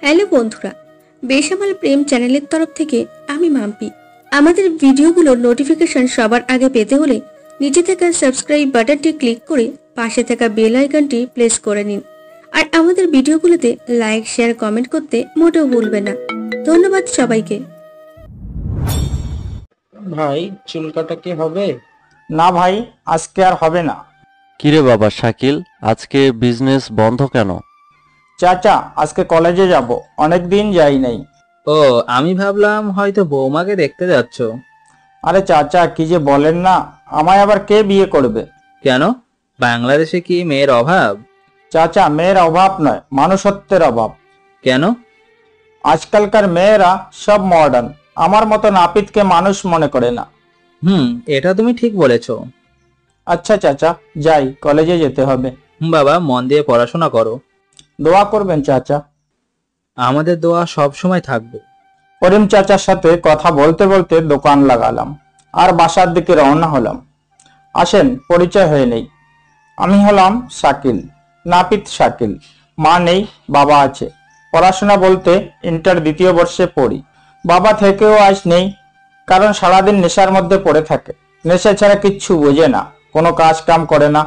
Hello বন্ধুরা, বেসামাল প্রেম চ্যানেলের তরফ থেকে আমি মাম্পি। আমাদের ভিডিওগুলোর নোটিফিকেশন সবার আগে পেতে হলে নিচে থাকা সাবস্ক্রাইব বাটনটি ক্লিক করে পাশে থাকা বেল আইকনটি প্রেস করে নিন। আর আমাদের ভিডিওগুলোতে লাইক, শেয়ার, কমেন্ট করতে মোটেও ভুলবেন না। ধন্যবাদ সবাইকে। ভাই, চুল কাটা কি হবে? না ভাই, আজকে আর হবে না। কিরে বাবা শাকিল, আজকে বিজনেস বন্ধ কেন? চাচা, আজকে কলেজে যাব, অনেক দিন যাই নাই। ও, আমি ভাবলাম হয়তো বৌমাকে দেখতে যাচ্ছ। আরে চাচা, কি যে বলেন না, আমায় আবার কে বিয়ে করবে? কেন, বাংলাদেশে কি মেয়ের অভাব? চাচা, মেয়ের অভাব নয়, মানুষত্বের অভাব। কেন? আজকালকার মেয়েরা সব মডার্ন, আমার মতো নাপিতকে মানুষ মনে করে না। এটা তুমি ঠিক বলেছ। আচ্ছা চাচা, যাই, কলেজে যেতে হবে। বাবা, মন দিয়ে পড়াশোনা করো। দোয়া করবেন চাচা। আমাদের দোয়া সব সময় থাকবে। করিম চাচার সাথে কথা বলতে বলতে দোকান লাগালাম আর বাসার দিকে রওনা হলাম। আসেন, পরিচয় হয়ে নেই। আমি হলাম শাকিল, নাপিত শাকিল। মা নেই, বাবা আছে। পড়াশোনা বলতে ইন্টার দ্বিতীয় বর্ষে পড়ি। বাবা থেকেও আজ নেই, কারণ সারাদিন নেশার মধ্যে পড়ে থাকে। নেশা ছাড়া কিচ্ছু বোঝে না, কোনো কাজ কাম করে না।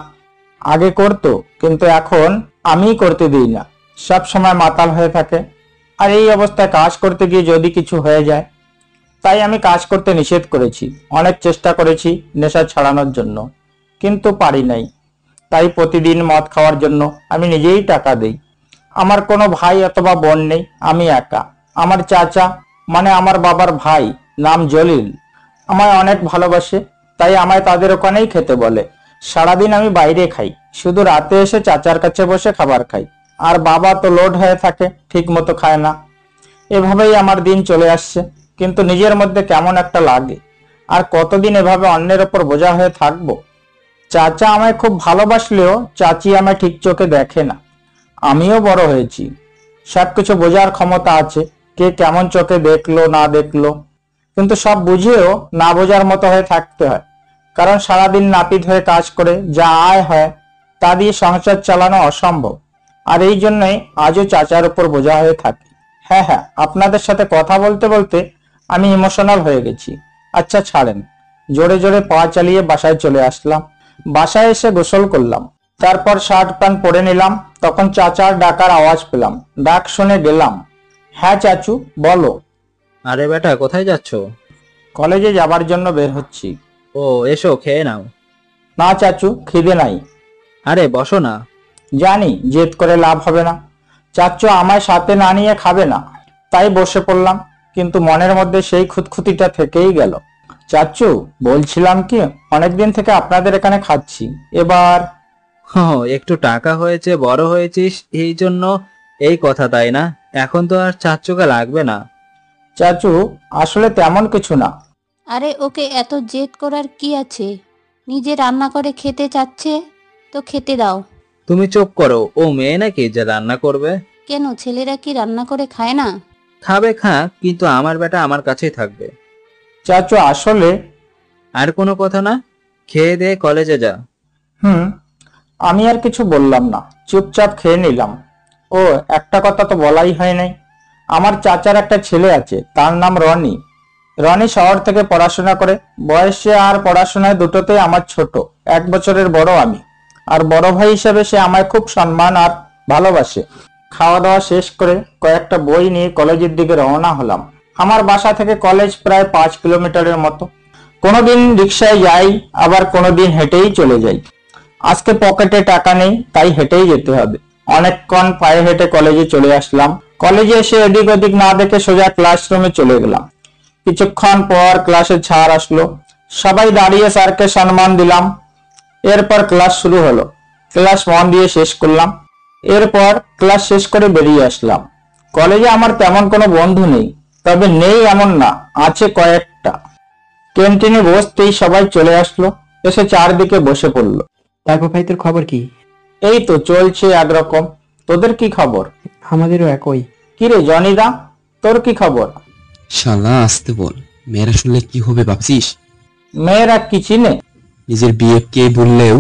আগে করতো, কিন্তু এখন আমিই করতে দিই না, সব সময় মাতাল হয়ে থাকে। আর এই অবস্থায় কাজ করতে গিয়ে যদি কিছু হয়ে যায়, তাই আমি কাজ করতে নিষেধ করেছি। অনেক চেষ্টা করেছি নেশা ছাড়ানোর জন্য, কিন্তু পারি নাই। তাই প্রতিদিন মদ খাওয়ার জন্য আমি নিজেই টাকা দেই। আমার কোনো ভাই অথবা বোন নেই, আমি একা। আমার চাচা, মানে আমার বাবার ভাই, নাম জলিল, আমায় অনেক ভালোবাসে, তাই আমায় তাদের ওখানেই খেতে বলে। সারাদিন আমি বাইরে খাই, শুধু রাতে এসে চাচার কাছে বসে খাবার খাই। আর বাবা তো লোড হয়ে থাকে, ঠিক মতো খায় না। এভাবেই আমার দিন চলে আসছে, কিন্তু নিজের মধ্যে কেমন একটা লাগে। আর কতদিন এভাবে অন্যের ওপর বোঝা হয়ে থাকবো? চাচা আমায় খুব ভালোবাসলেও চাচি আমায় ঠিক চোখে দেখে না। আমিও বড় হয়েছি, সবকিছু বোঝার ক্ষমতা আছে, কে কেমন চোখে দেখলো না দেখলো, কিন্তু সব বুঝেও না বোঝার মতো হয়ে থাকতে হয়। কারণ সারাদিন নাপিত হয়ে কাজ করে যা আয় হয়, তা দিয়ে সংসার চালানো অসম্ভব। আর এই জন্যই আজও চাচার উপর বোঝা হয়ে থাকি। হ্যাঁ, আপনাদের সাথে কথা বলতে বলতে আমি ইমোশনাল হয়ে গেছি। আচ্ছা ছাড়েন, জোরে জোরে পা চালিয়ে বাসায় চলে আসলাম। বাসায় এসে গোসল করলাম, তারপর শার্ট প্যান্ট পরে নিলাম। তখন চাচার ডাকার আওয়াজ পেলাম, ডাক শুনে গেলাম। হ্যাঁ চাচু, বলো। আরে বেটা, কোথায় যাচ্ছ? কলেজে যাবার জন্য বের হচ্ছি। ও, এসো, খেয়ে নাও। না চাচু, খিদে নাই। আরে বসো না। জানি জেদ করে লাভ হবে না, চাচু আমায় সাথে না নিয়ে খাবে না, তাই বসে পড়লাম। কিন্তু মনের মধ্যে সেই খুঁতখুঁতিটা থেকেই গেল। চাচু, বলছিলাম কি, অনেকদিন থেকে আপনাদের এখানে খাচ্ছি, এবার। একটু টাকা হয়েছে, বড় হয়েছিস, এই জন্য এই কথা, তাই না? এখন তো আর চাচ্চুকে লাগবে না। চাচু, আসলে তেমন কিছু না। আরে ওকে এত জেদ করার কি আছে? নিজে রান্না করে খেতে চাচ্ছে তো খেতে দাও। তুমি চুপ করো, ও মেয়ে নাকি যে রান্না করবে? কেন, ছেলেরা কি রান্না করে খায় না? খাবে, খা, কিন্তু আমার বেটা আমার কাছেই থাকবে। চাচু আসলে। আর কোনো কথা না, খেয়ে দে, কলেজে যা। আমি আর কিছু বললাম না, চুপচাপ খেয়ে নিলাম। ও, একটা কথা তো বলাই হয় নাই, আমার চাচার একটা ছেলে আছে, তার নাম রনি। রনি শহর থেকে পড়াশোনা করে, বয়সে আর পড়াশোনায় দুটোতেই আমার ছোট, 1 বছরের বড় আমি। আর বড় ভাই হিসেবে সে আমায় খুব সম্মান আর ভালোবাসে। খাওয়া দাওয়া শেষ করে কয়েকটা বই নিয়ে কলেজের দিকে রওনা হলাম। আমার বাসা থেকে কলেজ প্রায় 5 কিলোমিটারের মতো। কোনোদিন রিক্সায় যাই, আবার কোনোদিন হেঁটেই চলে যাই। আজকে পকেটে টাকা নেই, তাই হেঁটেই যেতে হবে। অনেকক্ষণ পায়ে হেঁটে কলেজে চলে আসলাম। কলেজে এসে এদিক ওদিক না দেখে সোজা ক্লাসরুমে চলে গেলাম। কিছুক্ষণ পর ক্লাসে স্যার আসলো, সবাই দাঁড়িয়ে স্যারকে সম্মান দিলাম। এরপর ক্লাস শুরু হলো। ক্লাস মন দিয়ে শেষ করলাম। এরপর ক্লাস শেষ করে বেরিয়ে আসলাম। কলেজে আমার তেমন কোনো বন্ধু নেই, তবে নেই এমন না, আছে কয়েকটা। ক্যান্টিনে বসতেই সবাই চলে আসলো, এসে চারদিকে বসে পড়লো। তারপর ভাই, তোর খবর কি? এই তো চলছে একরকম। তোদের কি খবর? আমাদেরও একই। কিরে জনিদা, তোর কি খবর? শালা আসতে বল, মেয়েরা শুনলে কি হবে ভাবছিস? মেয়েরা কি চিনে? নিজের বিয়েকে বললেও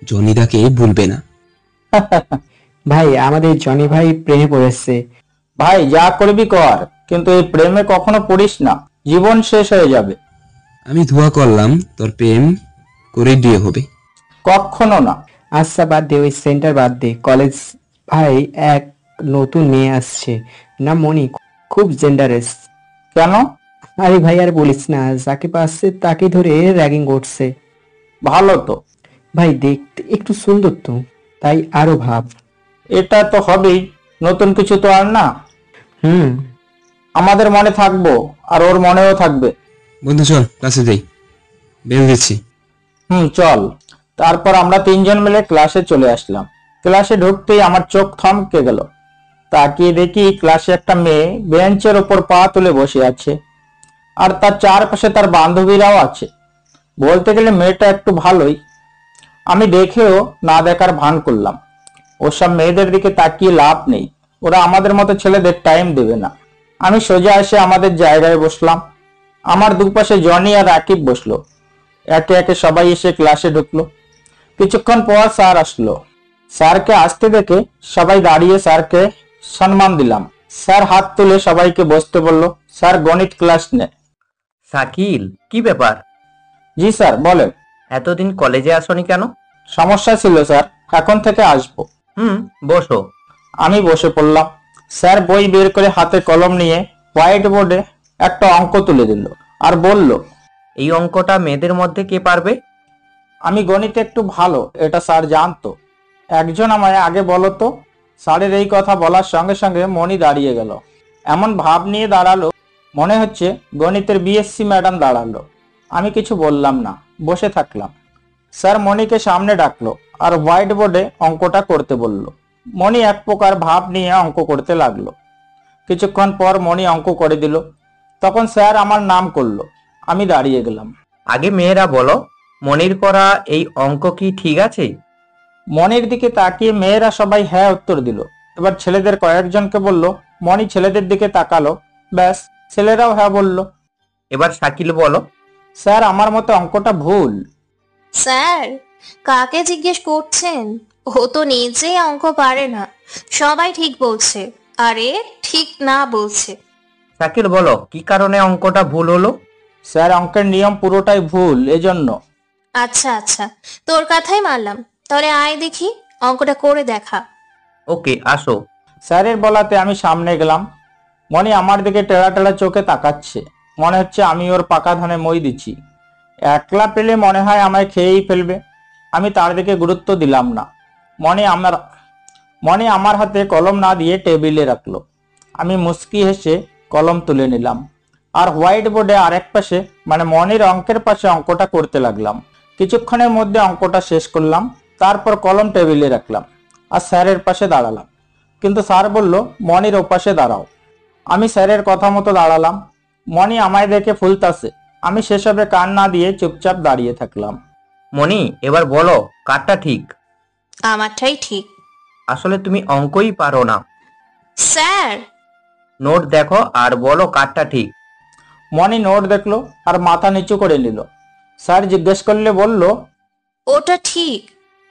জনিদাকে ভুলবে না। ভাই, আমাদের জনি ভাই প্রেমে পড়েছে। ভাই যা করবি কর, কিন্তু এই প্রেমে কখনো পড়িস না, জীবন শেষ হয়ে যাবে। আমি দোয়া করলাম তোর প্রেম করে বিয়ে হবে। কখনো না। আচ্ছা বাদ দে, ওই সেন্টার বাদ দে। কলেজ ভাই, এক নতুন মেয়ে আসছে, না মনি, খুব জেন্ডারেস। কেন? আরে ভাই আর বলিস না, যাকে পাচ্ছে তাকে ধরে র্যাগিং করছে। ভালো তো। ভাই দেখতে একটু সুন্দর তো, তাই আরো ভাব। এটা তো হবেই, নতুন কিছু তো আর না। হুম। আমাদের মনে থাকবো আর ওর মনেও থাকবে। বন্ধু চল ক্লাসে যাই, বেল দিচ্ছি। চল। তারপর আমরা তিনজন মিলে ক্লাসে চলে আসলাম। ক্লাসে ঢুকতেই আমার চোখ থমকে গেল। তাকিয়ে দেখি ক্লাসে একটা মেয়ে বেঞ্চের ওপর পা তুলে বসে আছে, আর তার চারপাশে তার বান্ধবীরাও আছে। বলতে গেলে মেয়েটা একটু ভালোই। আমি দেখেও না দেখার ভান করলাম। ওসব মেয়েদের দিকে তাকিয়ে লাভ নেই, ওরা আমাদের মতো ছেলেদের টাইম দেবে না। আমি সোজা এসে আমাদের জায়গায় বসলাম। আমার দুপাশে জনি আর রাকিব বসলো। একে একে সবাই এসে ক্লাসে ঢুকলো। কিছুক্ষণ পর স্যার আসলো। স্যারকে আসতে দেখে সবাই দাঁড়িয়ে স্যারকে সম্মান দিলাম। স্যার হাত তুলে সবাইকে বসতে বললো। স্যার গণিত ক্লাস নেয়। শাকিল, কি ব্যাপার? জি স্যার বলেন। এতদিন কলেজে আসোনি কেন? সমস্যা ছিল স্যার, এখন থেকে আসবো। বসো। আমি বসে পড়লাম। স্যার বই বের করে হাতে কলম নিয়ে হোয়াইট বোর্ডে একটা অঙ্ক তুলে দিল আর বলল, এই অঙ্কটা মেয়েদের মধ্যে কে পারবে? আমি গণিতে একটু ভালো, এটা স্যার জানতো। একজন আমায় আগে বলো তো। স্যারের এই কথা বলার সঙ্গে সঙ্গে মনি দাঁড়িয়ে গেল। এমন ভাব নিয়ে দাঁড়ালো মনে হচ্ছে গণিতের বিএসসি ম্যাডাম দাঁড়ালো। আমি কিছু বললাম না, বসে থাকলাম। স্যার মনিকে সামনে ডাকলো আর হোয়াইট বোর্ডে অঙ্কটা করতে বলল। মনি এক প্রকার ভাব নিয়ে অঙ্ক করতে লাগলো। কিছুক্ষণ পর মনি অঙ্ক করে দিল। তখন স্যার আমার নাম করলো। আমি দাঁড়িয়ে গেলাম। আগে মেয়েরা বলো, মনির করা এই অঙ্ক কি ঠিক আছে? মনির দিকে তাকিয়ে মেয়েরা সবাই হ্যাঁ উত্তর দিল। এবার ছেলেদের কয়েকজনকে বলল। মনি ছেলেদের দিকে তাকালো, ব্যাস ছেলেরাও হ্যাঁ বলল। এবার শাকিল বলো। স্যার আমার মতে অঙ্কটা ভুল। স্যার, কাকে জিজ্ঞেস করছেন? ও তো নিজেই অঙ্ক পারে না, সবাই ঠিক বলছে, আরে ঠিক না বলছে। শাকিল বলো, কি কারণে অঙ্কটা ভুল হলো? স্যার অঙ্কের নিয়ম পুরোটাই ভুল, এজন্য। আচ্ছা আচ্ছা, তোর কথাই মানলাম, তাহলে আয় দেখি অঙ্কটা করে দেখা। ওকে, আসো। স্যারের বলাতে আমি সামনে গেলাম। মনি আমার দিকে টেড়া টেড়া চোখে তাকাচ্ছে, মনে হচ্ছে আমি ওর পাকা ধানে মই দিচ্ছি। একলা পেলে মনে হয় আমায় খেয়েই ফেলবে। আমি তার দিকে গুরুত্ব দিলাম না। মনি আমার হাতে কলম না দিয়ে টেবিলে রাখলো। আমি মুচকি হেসে কলম তুলে নিলাম আর হোয়াইট বোর্ডে আরেক পাশে মানে মনির অঙ্কের পাশে অঙ্কটা করতে লাগলাম। কিছুক্ষণের মধ্যে অঙ্কটা শেষ করলাম। তারপর কলম টেবিলে রাখলাম আর স্যারের পাশে দাঁড়ালাম। কিন্তু স্যার বলল, মনির ওপাশে দাঁড়াও। আমি স্যারের কথা মতো দাঁড়ালাম। মনি আমায় দেখে ফুলতাছে। আমি সেসবে কান না দিয়ে চুপচাপ দাঁড়িয়ে থাকলাম। মনি, এবার বলো কারটা ঠিক? আমারটাই ঠিক। আসলে তুমি অঙ্কই পারো না। স্যার, নোট দেখো আর বলো কারটা ঠিক। মনি নোট দেখলো আর মাথা নিচু করে নিল। স্যার জিজ্ঞেস করলে বলল, ওটা ঠিক।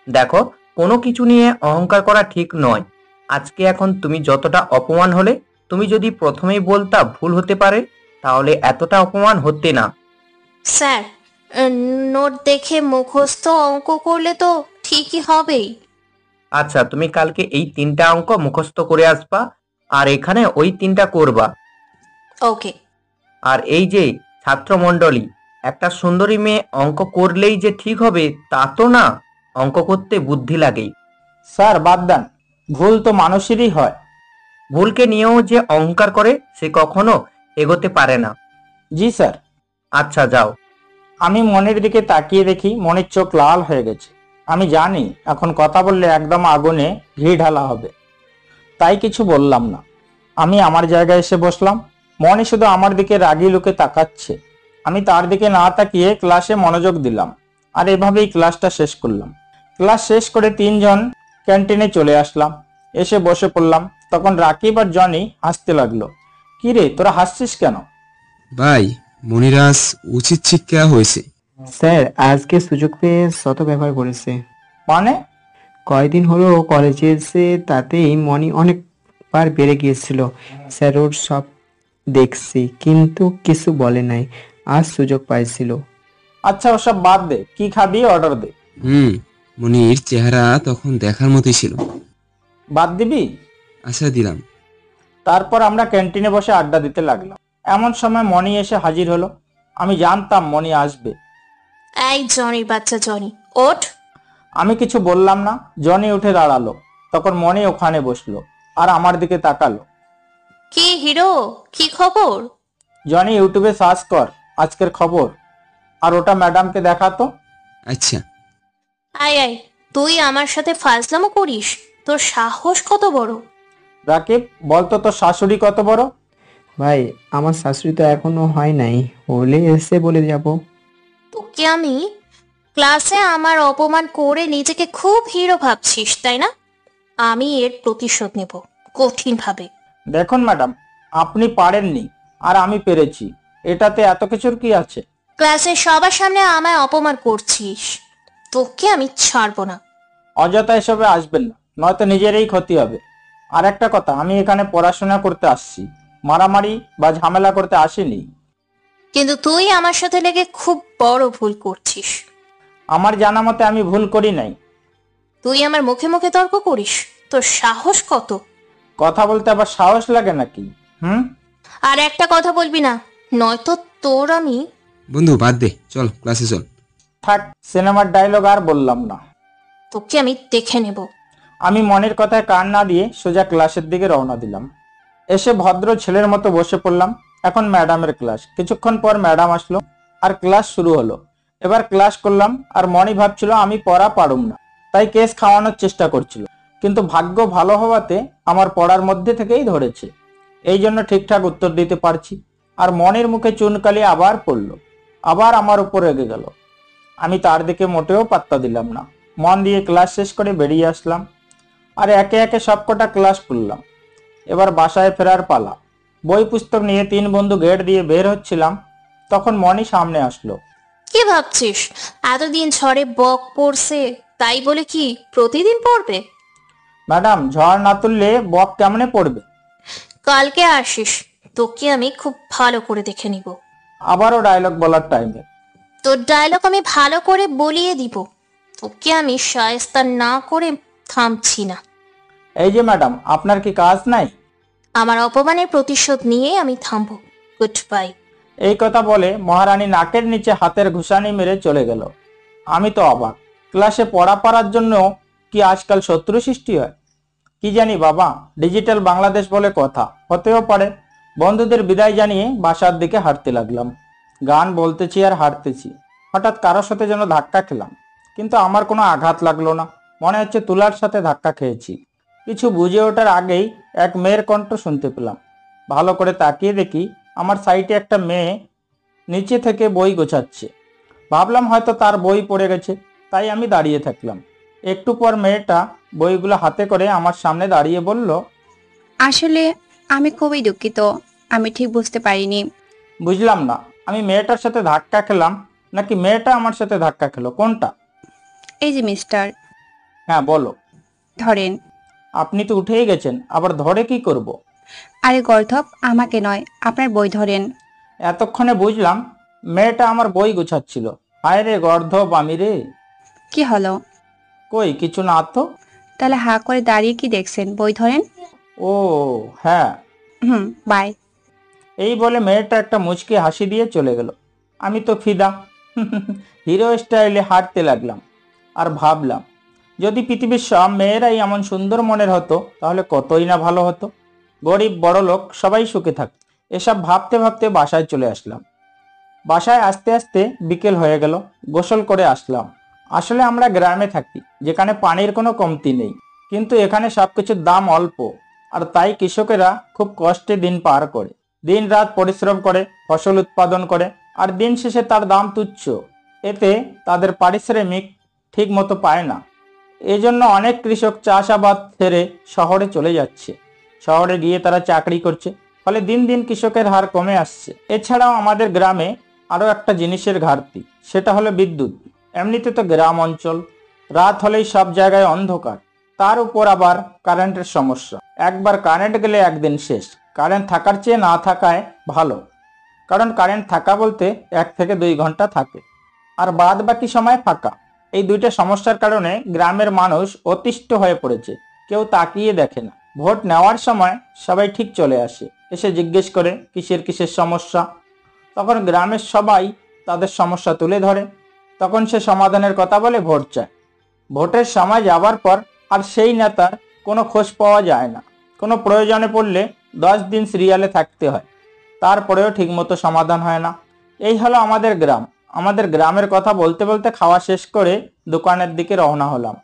দেখো, কোনো কিছু নিয়ে অহংকার করা ঠিক নয়। আজকে এখন তুমি যতটা অপমান হলে, তুমি যদি প্রথমেই বলতা ভুল হতে পারে, তাহলে এতটা অপমান হতে না। স্যার, নোট দেখে মুখস্থ অঙ্ক করলে তো ঠিকই হবেই। আচ্ছা, তুমি কালকে এই 3টা অঙ্ক মুখস্থ করে আসবা, আর এখানে ওই 3টা করবা। ওকে। আর এই যে ছাত্রমণ্ডলী, একটা সুন্দরী মেয়ে অঙ্ক করলেই যে ঠিক হবে তা তো না, অঙ্ক করতে বুদ্ধি লাগেই। স্যার বাদ দেন, ভুল তো মানুষেরই হয়। ভুলকে নিয়েও যে অহংকার করে সে কখনো এগোতে পারে না। জি স্যার। আচ্ছা যাও। আমি মনির দিকে তাকিয়ে দেখি মনির চোখ লাল হয়ে গেছে। আমি জানি এখন কথা বললে একদম আগুনে ঘি ঢালা হবে, তাই কিছু বললাম না। আমি আমার জায়গায় এসে বসলাম। মনি শুধু আমার দিকে রাগি লুকে তাকাচ্ছে। আমি তার দিকে না তাকিয়ে ক্লাসে মনোযোগ দিলাম আর এভাবেই ক্লাসটা শেষ করলাম। ক্লাস শেষ করে 3জন ক্যান্টিনে চলে আসলাম। এসে বসে পড়লাম। তখন রাকিব আর জনি হাসতে লাগলো। কি রে, তোরা হাসছিস কেন? ভাই, মনিরাজ উচিত শিক্ষা হয়েছে। স্যার আজকে সুযোগ পেয়ে শত ব্যবহার করেছে। মানে? কয়দিন হলো কলেজে এসে, তাতেই মনি অনেক বার বেড়ে গিয়েছিল। স্যার ওর সব দেখছি, কিন্তু কিছু বলে নাই। আজ সুযোগ পাইছিল। আচ্ছা ওসব বাদ দে, কি খাবি অর্ডার দে। মনির চেহারা তখন দেখার মতোই ছিল। বাদ দিবি? আচ্ছা দিলাম। তারপর আমরা ক্যান্টিনে বসে আড্ডা দিতে লাগলাম। এমন সময় মনি এসে হাজির হলো। আমি জানতাম মনি আসবে। এই জনির বাচ্চা জনি, ওঠ। আমি কিছু বললাম না। জনি উঠে দাঁড়ালো। তখন মনি ওখানে বসলো আর আমার দিকে তাকালো। কি হিরো, কি খবর? জনি ইউটিউবে সার্চ কর আজকের খবর, আর ওটা ম্যাডামকে দেখাতো। আচ্ছা। আয় আয়, তুই আমার সাথে ফাজলামো করিস? তোর সাহস কত বড়? রাকিব, বলতো তোর শাশুড়ি কত বড়? ভাই, আমার শাশুড়ি তো এখনো হয় নাই, হলে এসে বলে যাব। তোকে আমি ক্লাসে আমার অপমান করে নিজেকে খুব হিরো ভাবছিস, তাই না? আমি এর প্রতিশোধ নেব কঠিন ভাবে। দেখুন ম্যাডাম, আপনি পারেননি আর আমি পেরেছি, এটাতে এত কিছুর কি আছে? ক্লাসে সবার সামনে আমায় অপমান করছিস, তোকে আমি ছাড়বো না। অযথা এসবে আসবেন না, নয়তো নিজেরই ক্ষতি হবে। আর একটা কথা, আমি এখানে পড়াশোনা করতে আসছি, মারামারি বা ঝামেলা করতে আসিনি। কিন্তু তুই আমার সাথে লেগে খুব বড় ভুল করছিস। আমার জানা মতে আমি ভুল করি নাই। তুই আমার মুখে মুখে তর্ক করিস? তোর সাহস কত? কথা বলতে আবার সাহস লাগে নাকি? আর একটা কথা বলবি না, নয়তো তোর আমি। বন্ধু বাদ দে, চল ক্লাসে চল। থাক, সিনেমার ডায়লগ আর বললাম না। তোকে আমি দেখে নেব। আমি মনের কথায় কান না দিয়ে সোজা ক্লাসের দিকে রওনা দিলাম। এসে ভদ্র ছেলের মতো বসে পড়লাম। এখন ম্যাডামের ক্লাস। কিছুক্ষণ পর ম্যাডাম আসলো আর ক্লাস শুরু হলো। এবার ক্লাস করলাম আর মনি ভাবছিল আমি পড়া পারুম না, তাই কেস খাওয়ানোর চেষ্টা করছিল। কিন্তু ভাগ্য ভালো হওয়াতে আমার পড়ার মধ্যে থেকেই ধরেছে, এই জন্য ঠিকঠাক উত্তর দিতে পারছি। আর মনের মুখে চুনকালি আবার পড়লো, আবার আমার উপর রেগে গেল। আমি তার দিকে মোটেও পাত্তা দিলাম না। মন দিয়ে ক্লাস শেষ করে বেরিয়ে আসলাম আর একে একে সবকটা ক্লাস করলাম। এবার বাসায় ফেরার পালা। বই পুস্তক নিয়ে 3 বন্ধু গেট দিয়ে বের হচ্ছিলাম, তখন মনি সামনে আসলো। কি ভাবছিস এতদিন ঝড়ে বক পড়ছে তাই বলে কি প্রতিদিন পড়বে? ম্যাডাম, ঝড় না তুললে বক কেমনে পড়বে? কালকে আসিস, তোকে আমি খুব ভালো করে দেখে নিব। আবারও ডায়লগ বলার টাইমে তোর ডায়লগ আমি ভালো করে বলিয়ে দিব। তোকে আমি শায়েস্তা না করে থামছি না। এই যে ম্যাডাম, আপনার কি কাজ নাই? আমার অপমানের প্রতিশোধ নিয়ে আমি থামবো। Good bye. এই কথা বলে মহারানী নাকের নিচে হাতের ঘুষানি মেরে চলে গেল। আমি তো অবাক। ক্লাসে পড়া পারার জন্য কি আজকাল শত্রু সৃষ্টি হয়? কি জানি বাবা, ডিজিটাল বাংলাদেশ বলে কথা, হতেও পারে। বন্ধুদের বিদায় জানিয়ে বাসার দিকে হাঁটতে লাগলাম। গান বলতেছি আর হাঁটতেছি। হঠাৎ কারোর সাথে যেন ধাক্কা খেলাম, কিন্তু আমার কোনো আঘাত লাগলো না। মনে হচ্ছে তুলার সাথে ধাক্কা খেয়েছি। কিছু বুঝে ওঠার আগেই এক মেয়ের কণ্ঠ শুনতে পেলাম। ভালো করে তাকিয়ে দেখি আমার সাইডে একটা মেয়ে নিচে থেকে বই গোছাচ্ছে। ভাবলাম হয়তো তার বই পড়ে গেছে, তাই আমি দাঁড়িয়ে থাকলাম। একটু পর মেয়েটা বইগুলো হাতে করে আমার সামনে দাঁড়িয়ে বলল, আসলে আমি খুবই দুঃখিত, আমি ঠিক বুঝতে পারিনি। বুঝলাম না, আমি মেয়েটার সাথে ধাক্কা খেলাম নাকি মেয়েটা আমার সাথে ধাক্কা খেলো, কোনটা? এই যে মিস্টার, হ্যাঁ বলো। ধরেন। আপনি তো উঠেই গেছেন, আবার ধরে কি করব? আরে গর্ধব, আমাকে নয়, আপনার বই ধরেন। এতক্ষণে বুঝলাম মেয়েটা আমার বই গুছাচ্ছিল। হায় রে গর্ধব আমি রে। কি হলো? কই কিছু না তো। তাহলে হা করে দাঁড়িয়ে কি দেখছেন? বই ধরেন। ও হ্যাঁ। বাই। এই বলে মেয়েটা একটা মুচকি হাসি দিয়ে চলে গেল। আমি তো ফিদা। হিরো স্টাইলে হাঁটতে লাগলাম আর ভাবলাম, যদি পৃথিবীর সব মেয়েরাই এমন সুন্দর মনের হতো তাহলে কতই না ভালো হতো। গরিব বড় লোক সবাই সুখে থাকত। এসব ভাবতে ভাবতে বাসায় চলে আসলাম। বাসায় আসতে আসতে বিকেল হয়ে গেল। গোসল করে আসলাম। আসলে আমরা গ্রামে থাকি, যেখানে পানির কোনো কমতি নেই, কিন্তু এখানে সবকিছুর দাম অল্প, আর তাই কৃষকেরা খুব কষ্টে দিন পার করে, দিন রাত পরিশ্রম করে ফসল উৎপাদন করে, আর দিন শেষে তার দাম তুচ্ছ। এতে তাদের পারিশ্রমিক ঠিক মতো পায় না। এজন্য অনেক কৃষক চাষাবাদ ছেড়ে শহরে চলে যাচ্ছে। শহরে গিয়ে তারা চাকরি করছে, ফলে দিন দিন কৃষকের হার কমে আসছে। এছাড়াও আমাদের গ্রামে আরও একটা জিনিসের ঘাটতি, সেটা হলো বিদ্যুৎ। এমনিতে তো গ্রাম অঞ্চল, রাত হলেই সব জায়গায় অন্ধকার, তার উপর আবার কারেন্টের সমস্যা। একবার কারেন্ট গেলে একদিন শেষ। কারেন্ট থাকার চেয়ে না থাকায় ভালো, কারণ কারেন্ট থাকা বলতে 1 থেকে 2 ঘন্টা থাকে, আর বাদ বাকি সময় ফাঁকা। এই দুইটা সমস্যার কারণে গ্রামের মানুষ অতিষ্ঠ হয়ে পড়েছে, কেউ তাকিয়ে দেখে না। ভোট নেওয়ার সময় সবাই ঠিক চলে আসে, এসে জিজ্ঞেস করে কিসের সমস্যা। তখন গ্রামের সবাই তাদের সমস্যা তুলে ধরে, তখন সে সমাধানের কথা বলে ভোট চায়। ভোটের সময় যাবার পর আর সেই নেতার কোনো খোঁজ পাওয়া যায় না। কোনো প্রয়োজনে পড়লে 10 দিন সিরিয়ালে থাকতে হয়, তারপরেও ঠিকমতো সমাধান হয় না। এই হলো আমাদের গ্রাম। আমাদের গ্রামের কথা বলতে বলতে খাওয়া শেষ করে দোকানের দিকে রওনা হলাম,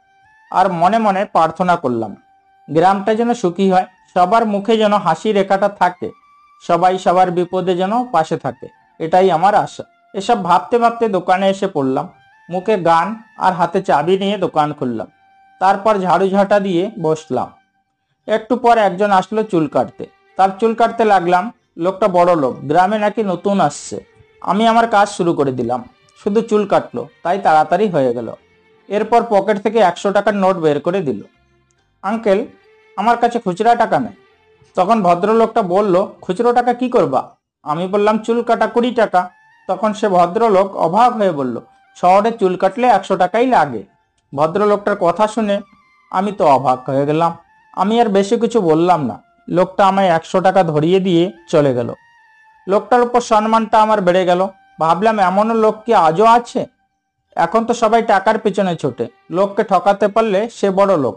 আর মনে মনে প্রার্থনা করলাম গ্রামটা যেন সুখী হয়, সবার মুখে যেন হাসি রেখাটা থাকে, সবাই সবার বিপদে যেন পাশে থাকে, এটাই আমার আশা। এসব ভাবতে ভাবতে দোকানে এসে পড়লাম। মুখে গান আর হাতে চাবি নিয়ে দোকান খুললাম। তারপর ঝাড়ু ঝাঁটা দিয়ে বসলাম। একটু পর একজন আসলো চুল কাটতে, তার চুল কাটতে লাগলাম। লোকটা বড় লোক, গ্রামে নাকি নতুন আসছে। আমি আমার কাজ শুরু করে দিলাম, শুধু চুল কাটলো, তাই তাড়াতাড়ি হয়ে গেল। এরপর পকেট থেকে 100 টাকার নোট বের করে দিল। আঙ্কেল, আমার কাছে খুচরা টাকা নেই। তখন ভদ্রলোকটা বলল, খুচরো টাকা কি করবা? আমি বললাম, চুল কাটা 20 টাকা। তখন সে ভদ্রলোক অবাক হয়ে বলল, শহরে চুল কাটলে 100 টাকাই লাগে। ভদ্রলোকটার কথা শুনে আমি তো অবাক হয়ে গেলাম। আমি আর বেশি কিছু বললাম না। লোকটা আমায় 100 টাকা ধরিয়ে দিয়ে চলে গেল। লোকটার উপর সম্মানটা আমার বেড়ে গেল। ভাবলাম, এমনও লোক কি আজও আছে? এখন তো সবাই টাকার পেছনে ছোটে, লোককে ঠকাতে পারলে সে বড় লোক।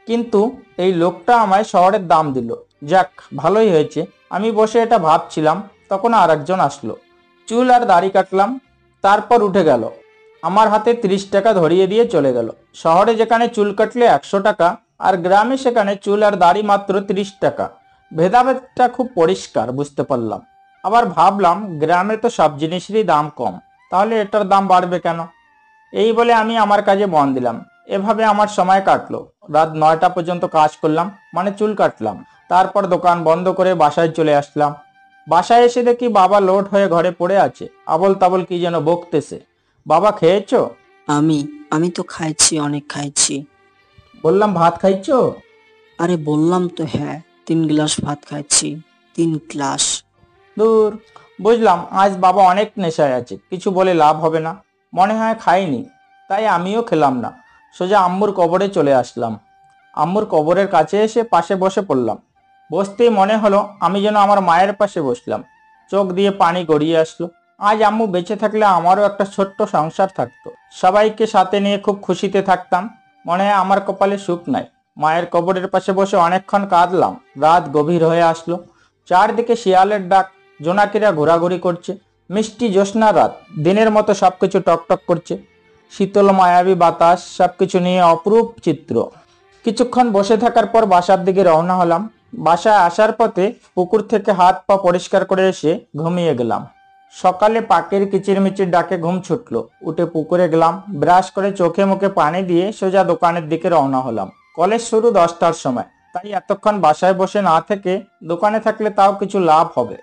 কিন্তু এই লোকটা আমায় শহরের দাম দিল। যাক, ভালোই হয়েছে। আমি বসে এটা ভাবছিলাম, তখন আর একজন আসলো। চুল আর দাড়ি কাটলাম, তারপর উঠে গেল। আমার হাতে 30 টাকা ধরিয়ে দিয়ে চলে গেল। শহরে যেখানে চুল কাটলে 100 টাকা, আর গ্রামে সেখানে চুল আর দাড়ি মাত্র 30 টাকা। ভেদাভেদটা খুব পরিষ্কার বুঝতে পারলাম। আবার ভাবলাম, গ্রামে তো সব জিনিসেরই দাম কম, তাহলে এটার দাম বাড়বে কেন? এই বলে আমি আমার কাজে মন দিলাম। এভাবে আমার সময় কাটলো। রাত 9টা পর্যন্ত কাজ করলাম, মানে চুল কাটলাম। তারপর দোকান বন্ধ করে বাসায় চলে আসলাম। বাসায় এসে দেখি বাবা লোড হয়ে ঘরে পড়ে আছে, আবল তাবল কি যেন বকতেছে। বাবা, খেয়েছো? আমি তো খাইছি, অনেক খাইছি। বললাম, ভাত খাইছো? আরে বললাম তো, হ্যাঁ 3 গ্লাস ভাত খাইছি। 3 গ্লাস। দূর, বুঝলাম আজ বাবা অনেক নেশায় আছে, কিছু বলে লাভ হবে না। মনে হয় খাইনি, তাই আমিও খেলাম না। সোজা আম্মুর কবরে চলে আসলাম। আম্মুর কবরের কাছে এসে পাশে বসে পড়লাম। বসতেই মনে হলো আমি যেন আমার মায়ের পাশে বসলাম। চোখ দিয়ে পানি গড়িয়ে আসলো। আজ আম্মু বেঁচে থাকলে আমারও একটা ছোট্ট সংসার থাকতো, সবাইকে সাথে নিয়ে খুব খুশিতে থাকতাম। মনে হয় আমার কপালে সুখ নাই। মায়ের কবরের পাশে বসে অনেকক্ষণ কাঁদলাম। রাত গভীর হয়ে আসলো। চারদিকে শিয়ালের ডাক, জোনাকিরা ঘোরাঘুরি করছে। মিষ্টি জ্যোৎস্না রাত, দিনের মতো সবকিছু টকটক করছে। শীতল মায়াবী বাতাস, সবকিছু নিয়ে অপরূপ চিত্র। কিছুক্ষণ বসে থাকার পর বাসার দিকে রওনা হলাম। বাসায় আসার পথে পুকুর থেকে হাত পা পরিষ্কার করে এসে ঘুমিয়ে গেলাম। সকালে পাখির কিচিরমিচির ডাকে ঘুম ছুটলো। উঠে পুকুরে গেলাম, ব্রাশ করে চোখে মুখে পানি দিয়ে সোজা দোকানের দিকে রওনা হলাম। কলেজ শুরু 10টার সময়, তাই এতক্ষণ বাসায় বসে না থেকে দোকানে থাকলে তাও কিছু লাভ হবে।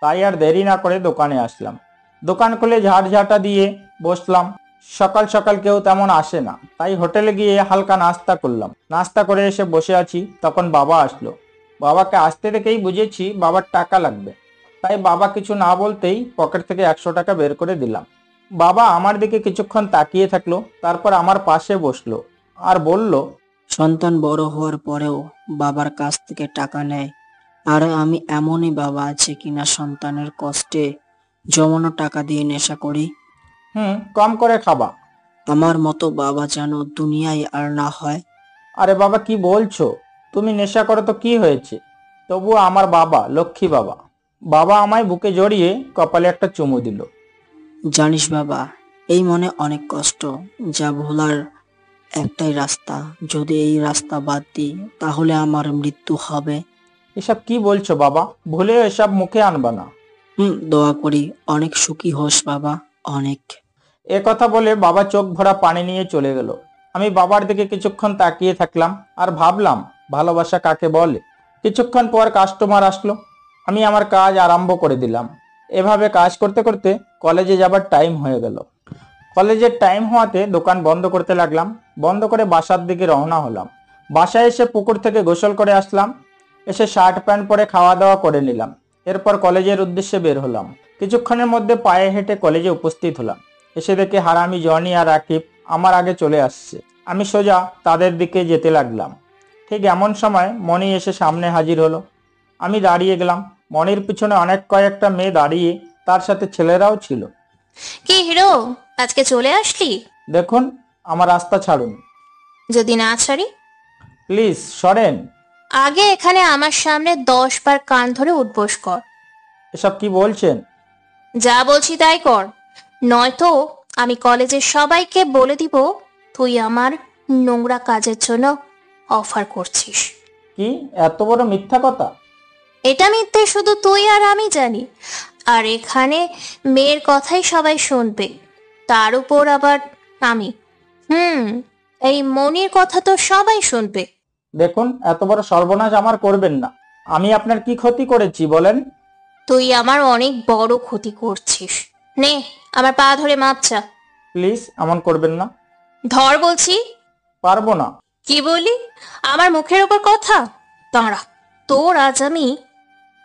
তাই আর দেরি না করে দোকানে আসলাম। দোকান খুলে ঝাড়ঝাঁটা দিয়ে বসলাম। সকাল সকাল কেউ তেমন আসে না, তাই হোটেলে গিয়ে হালকা নাস্তা করলাম। নাস্তা করে এসে বসে আছি, তখন বাবা আসলো। বাবাকে আসতে দেখেই বুঝেছি বাবার টাকা লাগবে, তাই বাবা কিছু না বলতেই পকেট থেকে 100 টাকা বের করে দিলাম। বাবা আমার দিকে কিছুক্ষণ তাকিয়ে থাকলো, তারপর আমার পাশে বসলো আর বলল, সন্তান বড় হওয়ার পরেও বাবার কাছ থেকে টাকা নেয়। আর আমি এমনই বাবা আছে কিনা সন্তানের কষ্টে জমানো টাকা দিয়ে নেশা করি। কম করে খাবা। আমার মতো বাবা যেন দুনিয়ায় আর না হয়। আরে বাবা, কি বলছো? তুমি নেশা করো তো কি হয়েছে? তবুও আমার বাবা লক্ষ্মী বাবা। বাবা আমায় বুকে জড়িয়ে কপালে একটা চুমু দিল। জানিস বাবা, এই মনে অনেক কষ্ট, যা ভোলার একটাই রাস্তা। যদি এই রাস্তা বাদ দিই তাহলে আমার মৃত্যু হবে। এসব কি বলছো বাবা? ভুলেও এসব মুখে আনবা না। দোয়া করি অনেক সুখী হোস বাবা, অনেক। এ কথা বলে বাবা চোখ ভরা পানি নিয়ে চলে গেল। আমি বাবার দিকে কিছুক্ষণ তাকিয়ে থাকলাম আর ভাবলাম, ভালোবাসা কাকে বলে। কিছুক্ষণ পর কাস্টমার আসলো। আমি আমার কাজ আরম্ভ করে দিলাম। এভাবে কাজ করতে করতে কলেজে যাবার টাইম হয়ে গেল। কলেজের টাইম হওয়াতে দোকান বন্ধ করতে লাগলাম। বন্ধ করে বাসার দিকে রওনা হলাম। বাসায় এসে পুকুর থেকে গোসল করে আসলাম। এসে শার্ট প্যান্ট পরে খাওয়া দাওয়া করে নিলাম। এরপর কলেজের উদ্দেশ্যে বের হলাম। কিছুক্ষণের মধ্যে পায়ে হেঁটে কলেজে উপস্থিত হলাম। এসে দেখে হারামি জনি আর আকিব আমার আগে চলে আসছে। আমি সোজা তাদের দিকে যেতে লাগলাম। ঠিক এমন সময় মনি এসে সামনে হাজির হলো। আমি দাঁড়িয়ে গেলাম। মনির পিছনে অনেক কয়েকটা মেয়ে দাঁড়িয়ে, তার সাথে ছেলেরাও ছিল। কি হিরো, আজকে চলে আসলি? দেখুন, আমার রাস্তা ছাড়ুন। যদি না ছাড়ি? প্লিজ সরেন। আগে এখানে আমার সামনে 10 বার কান ধরে উঠবোস কর। এসব কি বলছেন? যা বলছি তাই কর, নয়তো আমি কলেজের সবাইকে বলে দিব তুই আমার নোংরা কাজের জন্য অফার করছিস। কি এত বড় মিথ্যা কথা? এটা মিথ্যে শুধু তুই আর আমি জানি। আর এখানে মেয়ের কথাই সবাই শুনবে, তার উপর আবার আমি। এই মনির কথা তো সবাই শুনবে। দেখুন, এত বড় সর্বনাশ আমার করবেন না। আমি আপনার কি ক্ষতি করেছি বলেন? তুই আমার অনেক বড় ক্ষতি করছিস। নে আমার পা ধরে মাপ চা। প্লিজ এমন করবেন না। ধর বলছি। পারবো না। কি বলি? আমার মুখের উপর কথা? দাঁড়া, তোর আজ আমি।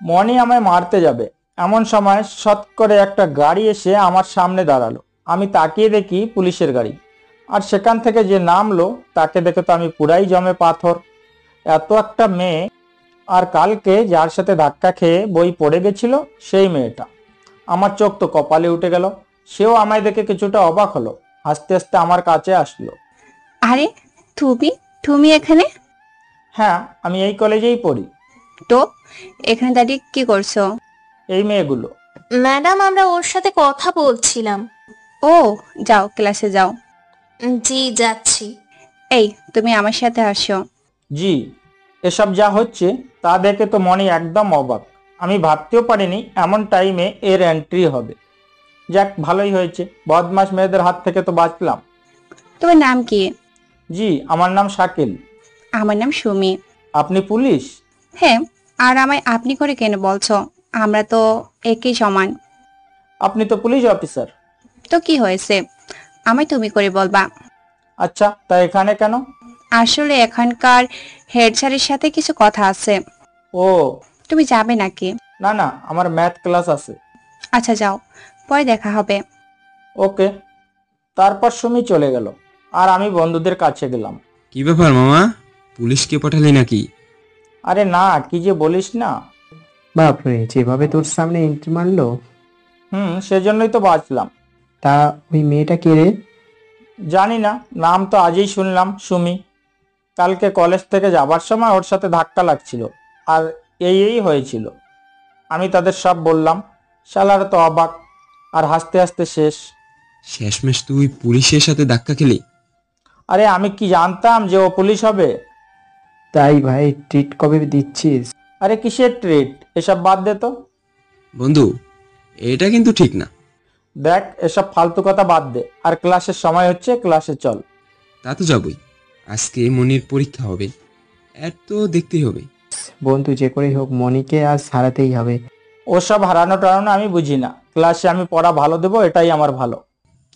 মনি আমায় মারতে যাবে এমন সময় শত করে একটা গাড়ি এসে আমার সামনে দাঁড়ালো। আমি তাকিয়ে দেখি পুলিশের গাড়ি। আর সেখান থেকে যে নামলো তাকে দেখে তো আমি পুরাই জমে পাথর। এত একটা মেয়ে, আর কালকে যার সাথে ধাক্কা খেয়ে বই পড়ে গেছিল সেই মেয়েটা। আমার চোখ তো কপালে উঠে গেল। সেও আমায় দেখে কিছুটা অবাক হলো। আস্তে আস্তে আমার কাছে আসলো। আরে তুমি এখানে? হ্যাঁ, আমি এই কলেজেই পড়ি। তো এখানে দাঁড়িয়ে কি করছো? এই মেয়েগুলো। ম্যাডাম, আমরা ওর সাথে কথা বলছিলাম। ও, যাও ক্লাসে যাও। জি যাচ্ছি। এই, তুমি আমার সাথে আসো। জি। এসব যা হচ্ছে তা দেখে তো মনে একদম অবাক। আমি ভাবতেও পারিনি এমন টাইমে এর এন্ট্রি হবে। যাক, ভালোই হয়েছে, বদমাশ মেয়েদের হাত থেকে তো বাঁচলাম। তোমার নাম কি? জি, আমার নাম শাকিল। আমার নাম সুমি। আপনি পুলিশ? হ্যাঁ, আর আমায় আপনি করে কেন বলছো? আমরা তো একই সমান। আপনি তো পুলিশ অফিসার। তো কি হয়েছে, আমায় তুমি করে বলবা। আচ্ছা, তা এখানে কেন? আসলে এখানকার হেড স্যারের সাথে কিছু কথা আছে। ও, তুমি যাবে নাকি? না না, আমার ম্যাথ ক্লাস আছে। আচ্ছা যাও, পরে দেখা হবে। ওকে। তারপর সুমি চলে গেল আর আমি বন্ধুদের কাছে গেলাম। কি ব্যাপার মামা, পুলিশকে পাঠালি নাকি? আরে না, কি যে বলিস না। বাপরে, যেভাবে তোর সামনে এন্ট্রি মারলো। সেজন্যই তো বাঁচলাম। তা ওই মেয়েটা কে রে? জানি না, নাম তো আজই শুনলাম, সুমি। কালকে কলেজ থেকে যাবার সময় ওর সাথে ধাক্কা লাগছিল, আর এই হয়েছিল। আমি তাদের সব বললাম। শালারা তো অবাক, আর হাসতে হাসতে শেষ। শেষমেশ তুই পুলিশের সাথে ধাক্কা খেলি? আরে আমি কি জানতাম যে ও পুলিশ হবে? তাই ভাই, ট্রিট কবে দিচ্ছিস? আরে কিসের ট্রিট, এসব বাদ দে তো। বন্ধু, এটা কিন্তু ঠিক না। দেখ, এসব ফালতু কথা বাদ দে, আর ক্লাসের সময় হচ্ছে, ক্লাসে চল। তা তো যাবই, আজকে মনির পরীক্ষা হবে, এর তো দেখতেই হবে। বন্ধু, যে করেই হোক মনিকে আজ হারাতেই হবে। ওসব হারানো টারানো আমি বুঝি না। ক্লাসে আমি পড়া ভালো দেবো, এটাই আমার ভালো।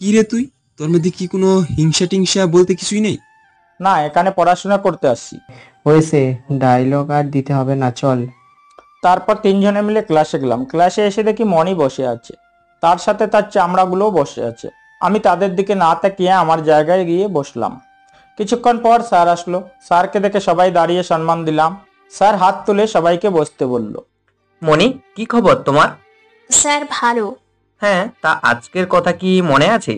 কি রে তুই, তোর মধ্যে কি কোনো হিংসা টিংসা বলতে কিছুই নেই? না, এখানে পড়াশোনা করতে আসছি। হয়েছে, ডায়লগ আর দিতে হবে না, চল। তারপর তিনজনে মিলে ক্লাসে গেলাম। ক্লাসে এসে দেখি মনি বসে আছে, তার সাথে তার চামড়াগুলোও বসে আছে। আমি তাদের দিকে না তাকিয়ে আমার জায়গায় গিয়ে বসলাম। কিছুক্ষণ পর স্যার আসলো। স্যারকে দেখে সবাই দাঁড়িয়ে সম্মান দিলাম। স্যার হাত তুলে সবাইকে বসতে বলল। মনি, কি খবর তোমার? স্যার ভালো। হ্যাঁ, তা আজকের কথা কি মনে আছে?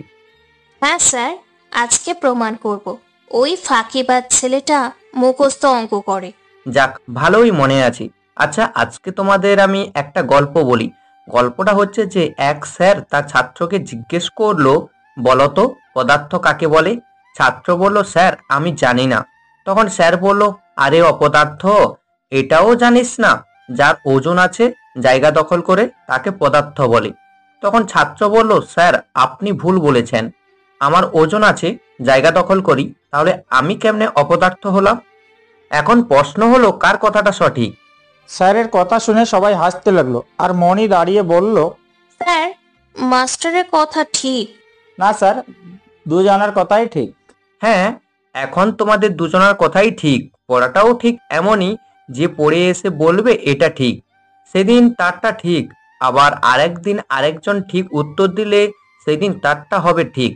হ্যাঁ স্যার, আজকে প্রমাণ করব ওই ফাঁকিবাজ ছেলেটা মুখস্থ অঙ্ক করে। যাক, ভালোই মনে আছে। আচ্ছা, আজকে তোমাদের আমি একটা গল্প বলি। গল্পটা হচ্ছে যে এক স্যার তার ছাত্রকে জিজ্ঞেস করলো, বলতো পদার্থ কাকে বলে? ছাত্র বলল, স্যার আমি জানি না। তখন স্যার বলল, আরে অপদার্থ, এটাও জানিস না? যার ওজন আছে, জায়গা দখল করে, তাকে পদার্থ বলে। তখন ছাত্র বলল, স্যার আপনি ভুল বলেছেন। আমার ওজন আছে, জায়গা দখল করি, তাহলে আমি কেমনে অপদার্থ হলাম? এখন প্রশ্ন হলো, কার কথাটা সঠিক? স্যারের কথা শুনে সবাই হাসতে লাগলো, আর মনি দাঁড়িয়ে বলল, স্যার মাস্টারের কথা ঠিক। না স্যার, দুজনের কথাই ঠিক। হ্যাঁ, এখন তোমাদের দুজনের কথাই ঠিক। পড়াটাও ঠিক এমনই যে পড়ে এসে বলবে এটা ঠিক, সেদিন তারটা ঠিক, আবার আরেকদিন আরেকজন ঠিক উত্তর দিলে সেদিন তারটা হবে ঠিক।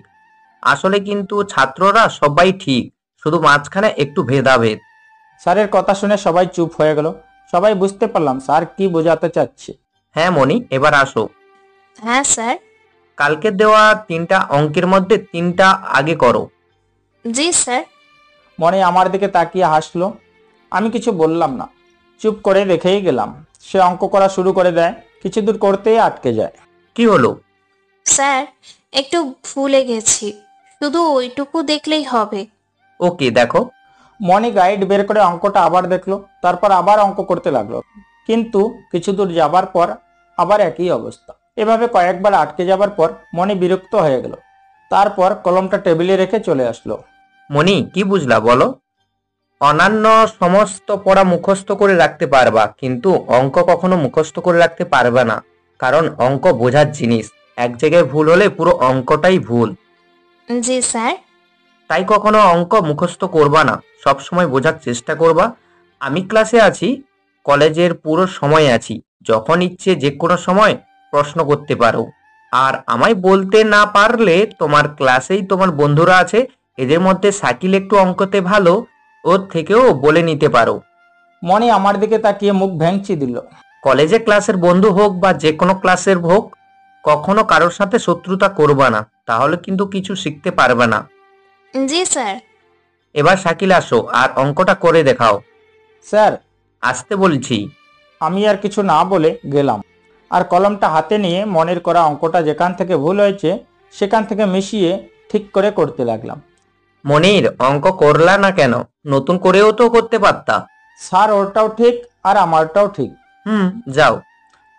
আসলে কিন্তু ছাত্ররা সবাই ঠিক, শুধু মাঝখানে একটু ভেদাভেদ। স্যারের কথা শুনে সবাই চুপ হয়ে গেল। সবাই বুঝতে পারলাম স্যার কি বোঝাতে চাচ্ছে। হ্যাঁ মনি, এবার আসো। হ্যাঁ স্যার। কালকে দেওয়া 3টা অঙ্কের মধ্যে 3টা আগে করো। জি স্যার। মনি আমার দিকে তাকিয়ে হাসলো। আমি কিছু বললাম না, চুপ করে রেখেই গেলাম। সে অঙ্ক করা শুরু করে দেয়, কিছু দূর করতেই আটকে যায়। কি হলো? স্যার একটু ভুলে গেছি, শুধু ওইটুকু দেখলেই হবে। ওকে দেখো। মনি গাইড বের করে অঙ্কটা আবার দেখলো, তারপর আবার অঙ্ক করতে লাগলো। কিন্তু কিছু দূর যাবার পর আবার একই অবস্থা। এভাবে কয়েকবার আটকে যাবার পর মনি বিরক্ত হয়ে গেল। তারপর কলমটা টেবিলে রেখে চলে আসলো। মনি, কি বুঝলা বলো? অন্যান্য সমস্ত পড়া মুখস্থ করে রাখতে পারবা, কিন্তু অঙ্ক কখনো মুখস্থ করে রাখতে পারবে না, কারণ অঙ্ক বোঝার জিনিস। এক জায়গায় ভুল হলে পুরো অঙ্কটাই ভুল। জি স্যার। তাই কখনো অঙ্ক মুখস্থ করবা না, সব সময় বোঝার চেষ্টা করবা। আমি ক্লাসে আছি, কলেজের পুরো সময় আছি, যখন ইচ্ছে যে কোনো সময় প্রশ্ন করতে পারো। আর আমায় বলতে না পারলে তোমার ক্লাসেই তোমার বন্ধুরা আছে, এদের মধ্যে শাকিল একটু অঙ্কতে ভালো, ওর থেকেও বলে নিতে পারো। মনি আমার দিকে তাকিয়ে মুখ ভেঙচি দিল। কলেজে ক্লাসের বন্ধু হোক বা যে কোনো ক্লাসের হোক, কখনো কারোর সাথে শত্রুতা করবা না, তাহলে কিন্তু কিছু শিখতে পারবে না। জি স্যার। এবার শাকিল আসো আর অঙ্কটা করে দেখাও। স্যার, আসতে বলছি। আমি আর কিছু না বলে গেলাম, আর কলমটা হাতে নিয়ে মনের করা অঙ্কটা যেখান থেকে ভুল হয়েছে সেখান থেকে মিশিয়ে ঠিক করে করতে লাগলাম। মনির, অঙ্ক করলা না কেন? নতুন করেও তো করতে পারতা। স্যার, ওরটাও ঠিক আর আমারটাও ঠিক। যাও।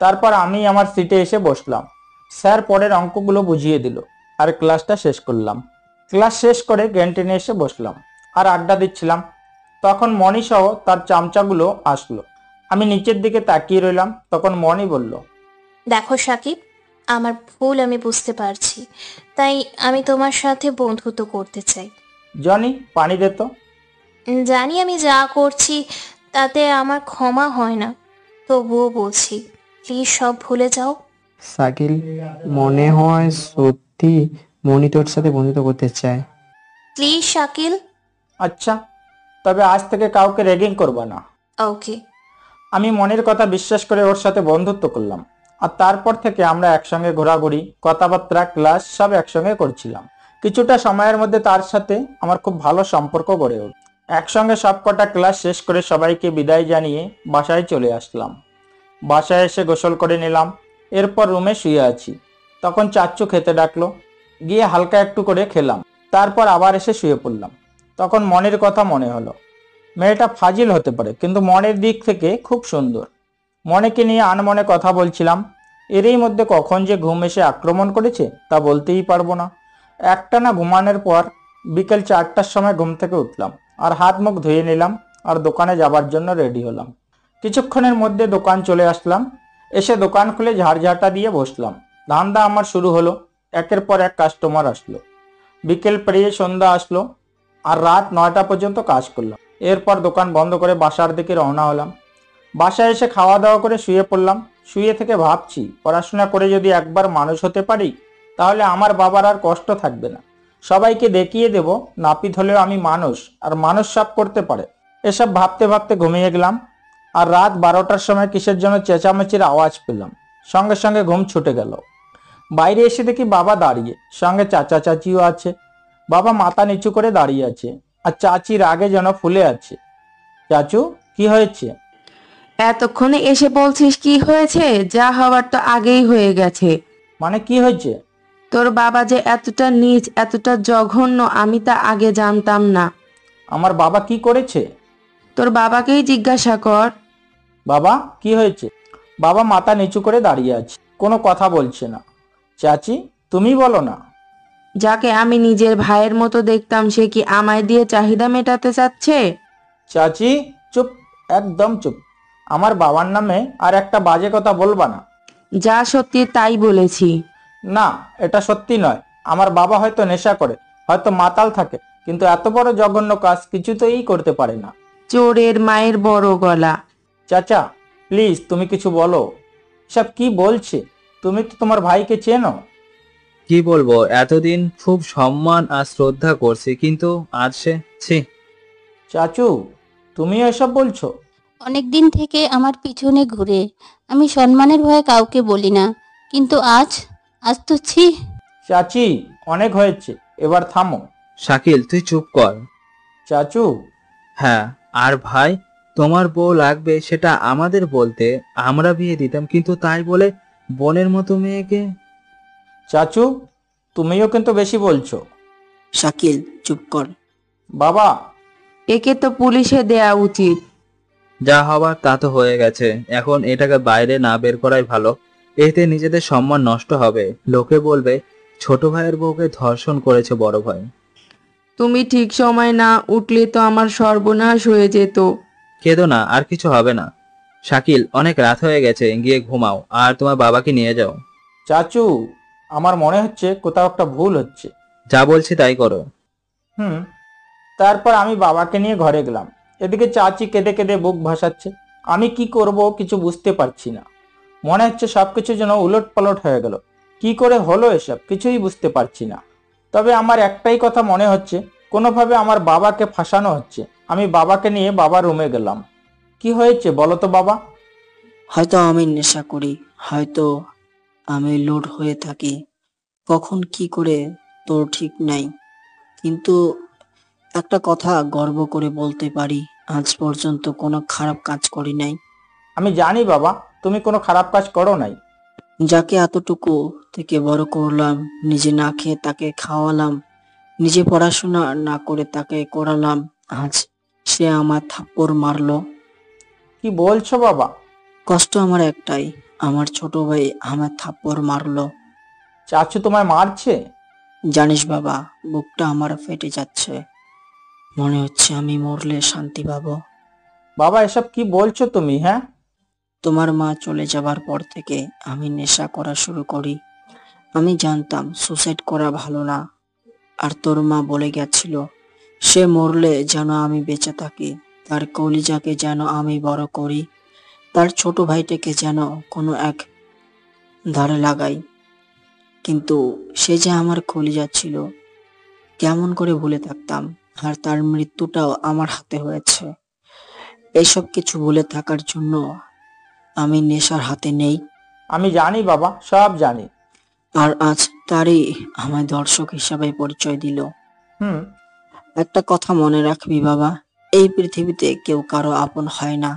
তারপর আমি আমার সিটে এসে বসলাম। স্যার পরের অঙ্কগুলো বুঝিয়ে দিল আর ক্লাসটা শেষ করলাম। ক্লাস শেষ করে ক্যান্টিনে এসে বসলাম আর আড্ডা দিচ্ছিলাম। তখন মনি সহ তার চামচাগুলো আসলো। আমি নিচের দিকে তাকিয়ে রইলাম। তখন মনি বলল, দেখো সাকিব, আমার ভুল আমি বুঝতে পারছি, তাই আমি তোমার সাথে বন্ধুত্ব করতে চাই। জনি, পানি দে তো। জানি আমি যা করছি তাতে আমার ক্ষমা হয় না, তবুও বলছি, প্লিজ সব ভুলে যাও। শাকিল, মনে হয় সত্যি মনি তোর সাথে বন্ধুত্ব করতে চায়। প্লিজ শাকিল। আচ্ছা, তবে আজ থেকে কাউকে র্যাগিং করবা না। ওকে। আমি মনের কথা বিশ্বাস করে ওর সাথে বন্ধুত্ব করলাম, আর তারপর থেকে আমরা একসঙ্গে ঘোরাঘুরি, কথাবার্তা, ক্লাস সব একসঙ্গে করছিলাম। কিছুটা সময়ের মধ্যে তার সাথে আমার খুব ভালো সম্পর্ক গড়ে ওঠে। একসঙ্গে সবকটা ক্লাস শেষ করে সবাইকে বিদায় জানিয়ে বাসায় চলে আসলাম। বাসায় এসে গোসল করে নিলাম, এরপর রুমে শুয়ে আছি। তখন চাচ্চু খেতে ডাকলো, গিয়ে হালকা একটু করে খেলাম, তারপর আবার এসে শুয়ে পড়লাম। তখন মনের কথা মনে হলো, মেয়েটা ফাজিল হতে পারে কিন্তু মনের দিক থেকে খুব সুন্দর। মনেকে নিয়ে আনমনে কথা বলছিলাম, এরই মধ্যে কখন যে ঘুম এসে আক্রমণ করেছে তা বলতেই পারবো না। একটানা ঘুমানোর পর বিকেল 4টার সময় ঘুম থেকে উঠলাম আর হাত মুখ ধুয়ে নিলাম আর দোকানে যাবার জন্য রেডি হলাম। কিছুক্ষণের মধ্যে দোকান চলে আসলাম। এসে দোকান খুলে ঝাড়ঝাঁটা দিয়ে বসলাম। ধান্দা আমার শুরু হলো। একের পর এক কাস্টমার আসলো। বিকেল পেরিয়ে সন্ধ্যা আসলো আর রাত 9টা পর্যন্ত কাজ করলাম। এরপর দোকান বন্ধ করে বাসার দিকে রওনা হলাম। বাসায় এসে খাওয়া দাওয়া করে শুয়ে পড়লাম। শুয়ে থেকে ভাবছি, পড়াশোনা করে যদি একবার মানুষ হতে পারি তাহলে আমার বাবার আর কষ্ট থাকবে না। সবাইকে দেখিয়ে দেব নাপিত হলেও আমি মানুষ, আর মানুষ সব করতে পারে। এসব ভাবতে ভাবতে ঘুমিয়ে গেলাম। আর রাত 12টার সময় কিসের জন্য চেঁচামেচির আওয়াজ পেলাম। সঙ্গে সঙ্গে ঘুম ছুটে গেল। বাইরে এসে দেখি বাবা দাঁড়িয়ে, সঙ্গে চাচা চাচিও আছে। বাবা মাথা নিচু করে দাঁড়িয়ে আছে আর চাচি রাগে যেন ফুলে আছে। চাচু, কি হয়েছে? এতক্ষণে এসে বলছিস কি হয়েছে? যা হওয়ার তো আগেই হয়ে গেছে। মানে কি হয়েছে? তোর বাবা যে এতটা নীচ, এতটা জঘন্য, আমি তা আগে জানতাম না। আমার বাবা কি করেছে? তোর বাবাকেই জিজ্ঞাসা কর। বাবা, কি হয়েছে? বাবা মাথা নিচু করে দাঁড়িয়ে আছে, কোনো কথা বলছে না। চাচি, তুমি বলো না। যাকে আমি নিজের ভাইয়ের মতো দেখতাম সে কি আমায় দিয়ে চাহিদা মেটাতে চাচ্ছে? চাচি, চুপ, একদম চুপ। আমার বাবার নামে আর একটা বাজে কথা বলবা না। যা সত্যি তাই বলেছি। না, এটা সত্যি নয়। আমার বাবা হয়তো নেশা করে, হয়তো মাতাল থাকে, কিন্তু এত বড় জঘন্য কাজ কিছুতেই করতে পারে না। চোরের মায়ের বড় গলা। চাচা প্লিজ তুমি কিছু বলো, এসব কি বলছে? তুমি তো তোমার ভাইকে চেনো। কি বলবো, এতদিন খুব সম্মান আর শ্রদ্ধা করছি, কিন্তু আজ ছি। চাচু তুমিও এসব বলছো? অনেক দিন থেকে আমার পিছনে ঘুরে, আমি সম্মানের ভয়ে কাউকে বলি না, কিন্তু আজ আজ তো ছি। চাচি অনেক হয়েছে, এবার থামো। শাকিল তুই চুপ কর। চাচু। হ্যাঁ, আর ভাই, তোমার বউ লাগবে সেটা আমাদের বলতে আমরা বিয়ে দিতাম, কিন্তু তাই বলে বোনের মতো মেয়েকে। চাচু তুমিও কিন্তু বেশি বলছো। শাকিল চুপ কর। বাবা, একে তো পুলিশে দেয়া উচিত। যা হবার তা তো হয়ে গেছে, এখন এটাকে বাইরে না বের করাই ভালো। এতে নিজেদের সম্মান নষ্ট হবে, লোকে বলবে ছোট ভাইয়ের বউকে ধর্ষণ করেছে বড় ভাই। তুমি ঠিক সময় না উঠলে তো আমার সর্বনাশ হয়ে যেত। কেঁদো না, আর কিছু হবে না। শাকিল অনেক রাত হয়ে গেছে, গিয়ে ঘুমাও আর তোমার বাবাকে নিয়ে যাও। চাচু আমার মনে হচ্ছে কোথাও একটা ভুল হচ্ছে। যা বলছি তাই করো। তারপর আমি বাবাকে নিয়ে ঘরে গেলাম। এদিকে চাচি কেঁদে কেঁদে বুক ভাসাচ্ছে। আমি কি করব কিছু বুঝতে পারছি না। মনে হচ্ছে সবকিছু যেন উলট পালট হয়ে গেল। কি করে হলো এসব কিছুই বুঝতে পারছি না। তবে আমার একটাই কথা মনে হচ্ছে, কোনোভাবে আমার বাবাকে ফাঁসানো হচ্ছে। আমি বাবাকে নিয়ে বাবার রুমে গেলাম। কি হয়েছে বলো তো বাবা? হয়তো আমি নেশা করি, হয়তো আমি লোড হয়ে থাকি, কখন কি করে তোর ঠিক নাই, কিন্তু একটা কথা গর্ব করে বলতে পারি, আজ পর্যন্ত কোনো খারাপ কাজ করি নাই। আমি জানি বাবা তুমি কোনো খারাপ কাজ করো নাই। যাকে এতটুকু থেকে বড় করলাম, নিজে না খেয়ে তাকে খাওয়ালাম, নিজে পড়াশোনা না করে তাকে করালাম, আজ সে আমার থাপ্পড় মারলো। কি বলছো বাবা? কষ্ট আমার একটাই, আমার ছোট ভাই আমার থাপ্পড় মারলো। চাচু তোমায় মারছে? জানিস বাবা, বুকটা আমার ফেটে যাচ্ছে, মনে হচ্ছে আমি মরলে শান্তি পাবো। বাবা এসব কি বলছো তুমি? হ্যাঁ, তোমার মা চলে যাবার পর থেকে আমি নেশা করা শুরু করি। আমি জানতাম সুসাইড করা ভালো না, আর তোর মা বলে গেছিল সে মরলে যেন আমি বেঁচে থাকি, তার কলিজাকে যেন আমি বড় করি, তার ছোট ভাইটাকে যেন কোনো এক ধারে লাগাই। কিন্তু সে যে আমার কলিজা ছিল, কেমন করে ভুলে থাকতাম, আর তার মৃত্যুটাও আমার হাতে হয়েছে। এইসব কিছু ভুলে থাকার জন্য আমি নেশার হাতে নেই। আমি জানি বাবা, সব জানি। আর আজ তারই আমায় দর্শক হিসাবে পরিচয় দিল। একটা কথা মনে রাখবি বাবা, এই পৃথিবীতে কেউ কারো আপন হয় না,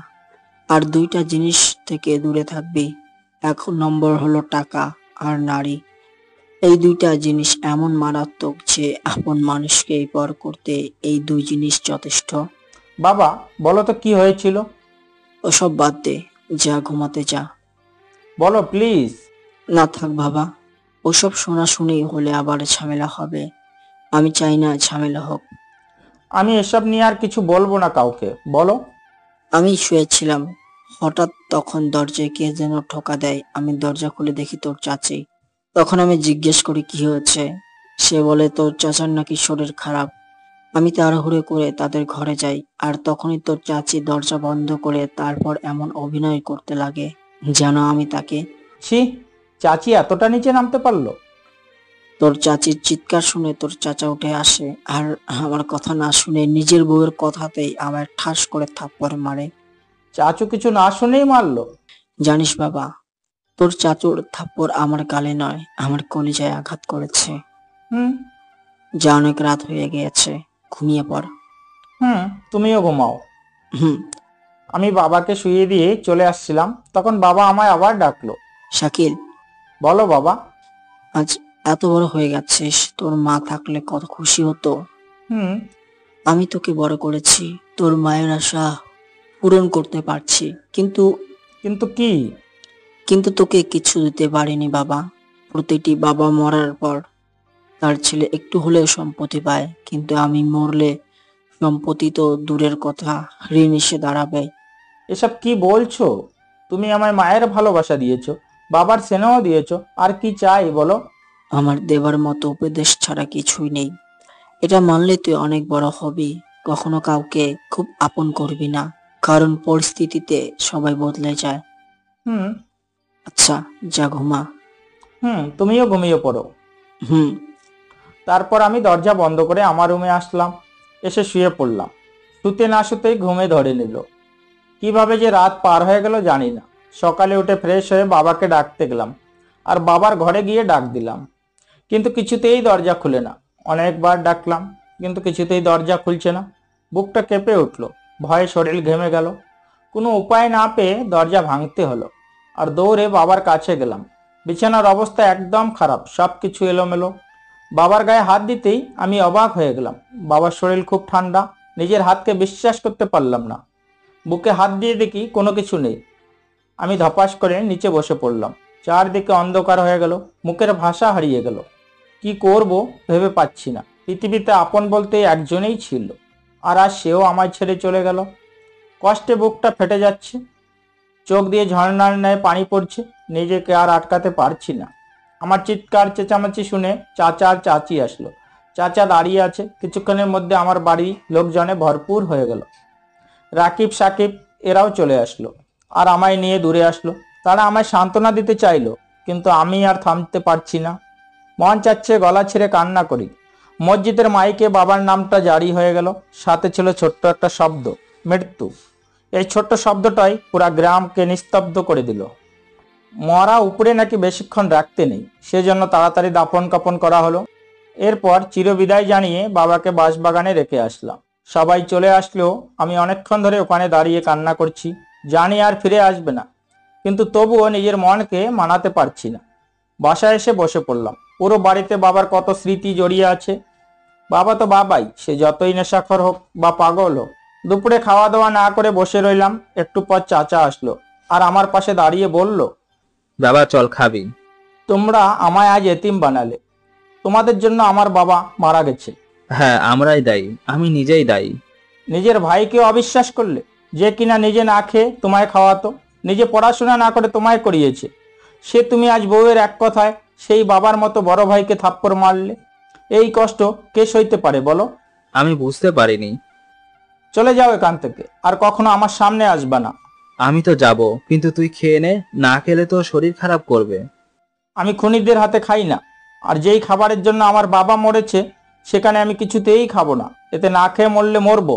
আর দুইটা জিনিস থেকে দূরে থাকবি। এক নম্বর হলো টাকা আর নারী। এই দুইটা জিনিস এমন মারাত্মক যে আপন মানুষকে পর করতে এই দুই জিনিস যথেষ্ট। বাবা বলো তো কি হয়েছিল? ওসব বাদ দে, যা ঘুমাতে যা। বলো প্লিজ। না থাক বাবা, ওসব শোনাশুনি হলে আবার ঝামেলা হবে, আমি চাই না ঝামেলা হোক। আমি এসব নিয়ে আর কিছু বলবো না কাউকে, বলো। আমি শুয়েছিলাম, হঠাৎ তখন দরজায় কে যেন ঠোকা দেয়। আমি দরজা খুলে দেখি তোর চাচি। তখন আমি জিজ্ঞেস করি কি হয়েছে। সে বলে তোর চাচার নাকি শরীর খারাপ। আমি তাড়াহুড়ো করে তাদের ঘরে যাই, আর তখনই তোর চাচি দরজা বন্ধ করে তারপর এমন অভিনয় করতে লাগে যেন আমি তাকে। ছি, চাচি এতটা নিচে নামতে পারলো? তোর চাচির চিৎকার শুনে তোর চাচা উঠে আসে, আর আমার কথা না শুনে নিজের বউয়ের কথাতেই আমার ঠাস করে থাপ্পড় মারে। চাচু কিছু না শুনেই মারলো? জানিস বাবা, তোর চাচুর থাপ্পড় আমার গালে নয়, আমার কলিজায় আঘাত করেছে। যা অনেক রাত হয়ে গিয়েছে, ঘুমিয়ে পড়। তুমিও ঘুমাও। আমি বাবাকে শুইয়ে দিয়ে চলে আসছিলাম, তখন বাবা আমায় আবার ডাকলো। শাকিল। বলো বাবা। আজ এত বড় হয়ে গেছিস, তোর মা থাকলে কত খুশি হতো। আমি তোকে বড় করেছি, তোর মায়ের আশা পূরণ করতে পারছি, কিন্তু কি? কিন্তু তোকে কিছু দিতে পারিনি বাবা। প্রতিটি বাবা মরার পর তার ছেলে একটু হলেও সম্পত্তি পায়, কিন্তু আমি মরলে সম্পত্তি তো দূরের কথা, ঋণ এসে দাঁড়াবে। এসব কি বলছো? তুমি আমায় মায়ের ভালোবাসা দিয়েছো, বাবার স্নেহ দিয়েছো, আর কি চাই বলো? আমার দেবার মতো উপদেশ ছাড়া কিছুই নেই। এটা মানলে তুই অনেক বড় হবি, কখনো কাউকে খুব আপন করবি না, কারণ পরিস্থিতিতে সবাই বদলে যায়। হুম। আচ্ছা, যা ঘুমা। তুমিও ঘুমিয়ে পড়ো। হুম। তারপর আমি দরজা বন্ধ করে আমার রুমে আসলাম, এসে শুয়ে পড়লাম। শুতে না শুতেই ঘুমে ধরে নিল। কিভাবে যে রাত পার হয়ে গেল জানি না। সকালে উঠে ফ্রেশ হয়ে বাবাকে ডাকতে গেলাম, আর বাবার ঘরে গিয়ে ডাক দিলাম, কিন্তু কিছুতেই দরজা খুলে না। অনেকবার ডাকলাম, কিন্তু কিছুতেই দরজা খুলছে না। বুকটা কেঁপে উঠল, ভয়ে শরীর ঘেমে গেল। কোনো উপায় না পেয়ে দরজা ভাঙতে হলো, আর দৌড়ে বাবার কাছে গেলাম। বিছানার অবস্থা একদম খারাপ, সব কিছু এলোমেলো। বাবার গায়ে হাত দিতেই আমি অবাক হয়ে গেলাম। বাবার শরীর খুব ঠান্ডা, নিজের হাতকে বিশ্বাস করতে পারলাম না। বুকে হাত দিয়ে দেখি কোনো কিছু নেই। আমি ধপাস করে নিচে বসে পড়লাম। চারদিকে অন্ধকার হয়ে গেল, মুখের ভাষা হারিয়ে গেল। কি করব ভেবে পাচ্ছি না। পৃথিবীতে আপন বলতে একজনেই ছিল, আর আজ সেও আমায় ছেড়ে চলে গেল। কষ্টে বুকটা ফেটে যাচ্ছে, চোখ দিয়ে ঝর্ণার ন্যায় পানি পড়ছে। নিজেকে আর আটকাতে পারছি না। আমার চিৎকার চেঁচামেচি শুনে চাচা আর চাচি আসলো। চাচা দাঁড়িয়ে আছে। কিছুক্ষণের মধ্যে আমার বাড়ি লোকজনে ভরপুর হয়ে গেল। রাকিব, সাকিব এরাও চলে আসলো, আর আমায় নিয়ে দূরে আসলো। তারা আমায় সান্ত্বনা দিতে চাইলো, কিন্তু আমি আর থামতে পারছি না। মন চাচ্ছে গলা ছেড়ে কান্না করি। মসজিদের মাইকে বাবার নামটা জারি হয়ে গেল। সাথে ছিল ছোট্ট একটা শব্দ, মৃত্যু। এই ছোট্ট শব্দটাই পুরা গ্রামকে নিস্তব্ধ করে দিল। মরা উপরে নাকি বেশিক্ষণ রাখতে নেই, সেজন্য তাড়াতাড়ি দাফন কাপন করা হলো। এরপর চিরবিদায় জানিয়ে বাবাকে বাঁশবাগানে রেখে আসলাম। সবাই চলে আসলেও আমি অনেকক্ষণ ধরে ওখানে দাঁড়িয়ে কান্না করছি। জানি আর ফিরে আসবে না, কিন্তু তবুও নিজের মনকে মানাতে পারছি না। বাসায় এসে বসে পড়লাম। পুরো বাড়িতে বাবার কত স্মৃতি জড়িয়ে আছে। বাবা তো বাবাই, সে যতই নেশাখোর হোক বা পাগল হোক। দুপুরে খাওয়া দাওয়া না করে বসে রইলাম। একটু পর চাচা আসলো, আর আমার পাশে দাঁড়িয়ে বলল, বাবা চল খাবি। তোমরা আমায় আজ এতিম বানালে। তোমাদের জন্য আমার বাবা মারা গেছে। হ্যাঁ, আমরাই দায়ী, আমি নিজেই দায়ী। নিজের ভাইকে অবিশ্বাস করলে, যে কিনা নিজে না খেয়ে তোমায় খাওয়াতো, নিজে পড়াশোনা না করে তোমায় করিয়েছে। সে তুমি আজ বউয়ের এক কথায় সেই বাবার মতো বড় ভাইকে থাপ্পড় মারলে। এই কষ্ট কে সইতে পারে বলো? আমি বুঝতে পারিনি। চলে যাও এখান থেকে, আর কখনো আমার সামনে আসবা না। আমি তো যাব, কিন্তু তুই খেয়ে নে, না খেলে তো শরীর খারাপ করবে। আমি খুনিদের হাতে খাই না, আর যেই খাবারের জন্য আমার বাবা মরেছে সেখানে আমি কিছুতেই খাবো না। এতে না খেয়ে মরলে মরবো।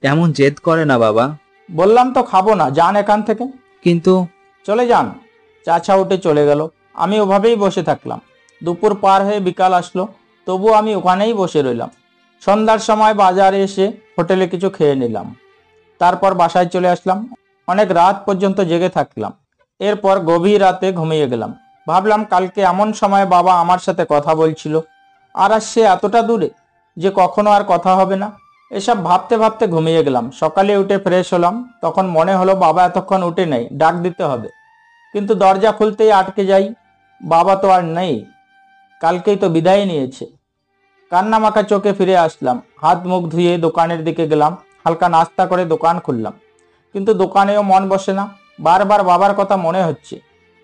এমন জেদ করে না বাবা। বললাম তো খাবো না, যান এখান থেকে। কিন্তু চলে যান। চাচা উঠে চলে গেল। আমি ওভাবেই বসে থাকলাম। দুপুর পার হয়ে বিকাল আসলো, তবু আমি ওখানেই বসে রইলাম। সন্ধ্যার সময় বাজারে এসে হোটেলে কিছু খেয়ে নিলাম। তারপর বাসায় চলে আসলাম। অনেক রাত পর্যন্ত জেগে থাকলাম। এরপর গভীর রাতে ঘুমিয়ে গেলাম। ভাবলাম কালকে এমন সময় বাবা আমার সাথে কথা বলছিল, আর আজ সে এতটা দূরে যে কখনো আর কথা হবে না। এসব ভাবতে ভাবতে ঘুমিয়ে গেলাম। সকালে উঠে ফ্রেশ হলাম। তখন মনে হলো বাবা এতক্ষণ উঠে নেই, ডাক দিতে হবে। কিন্তু দরজা খুলতেই আটকে যাই। বাবা তো আর নেই, কালকেই তো বিদায় নিয়েছে। কান্না মাখা চোখে ফিরে আসলাম। হাত মুখ ধুয়ে দোকানের দিকে গেলাম। হালকা নাস্তা করে দোকান খুললাম, কিন্তু দোকানেও মন বসে না। বারবার বাবার কথা মনে হচ্ছে,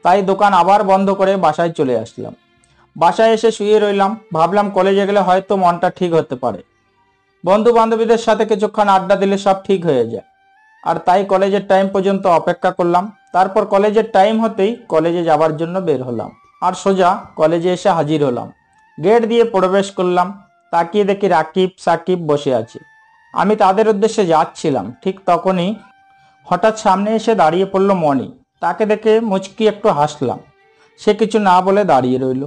তাই দোকান আবার বন্ধ করে বাসায় চলে আসলাম। বাসায় এসে শুয়ে রইলাম। ভাবলাম কলেজে গেলে হয়তো মনটা ঠিক হতে পারে। বন্ধু বান্ধবীদের সাথে কিছুক্ষণ আড্ডা দিলে সব ঠিক হয়ে যায়। আর তাই কলেজের টাইম পর্যন্ত অপেক্ষা করলাম। তারপর কলেজের টাইম হতেই কলেজে যাবার জন্য বের হলাম, আর সোজা কলেজে এসে হাজির হলাম। গেট দিয়ে প্রবেশ করলাম। তাকিয়ে দেখি রাকিব, সাকিব বসে আছে। আমি তাদের উদ্দেশ্যে যাচ্ছিলাম, ঠিক তখনই হঠাৎ সামনে এসে দাঁড়িয়ে পড়ল মনি। তাকে দেখে মুচকি একটু হাসলাম। সে কিছু না বলে দাঁড়িয়ে রইল।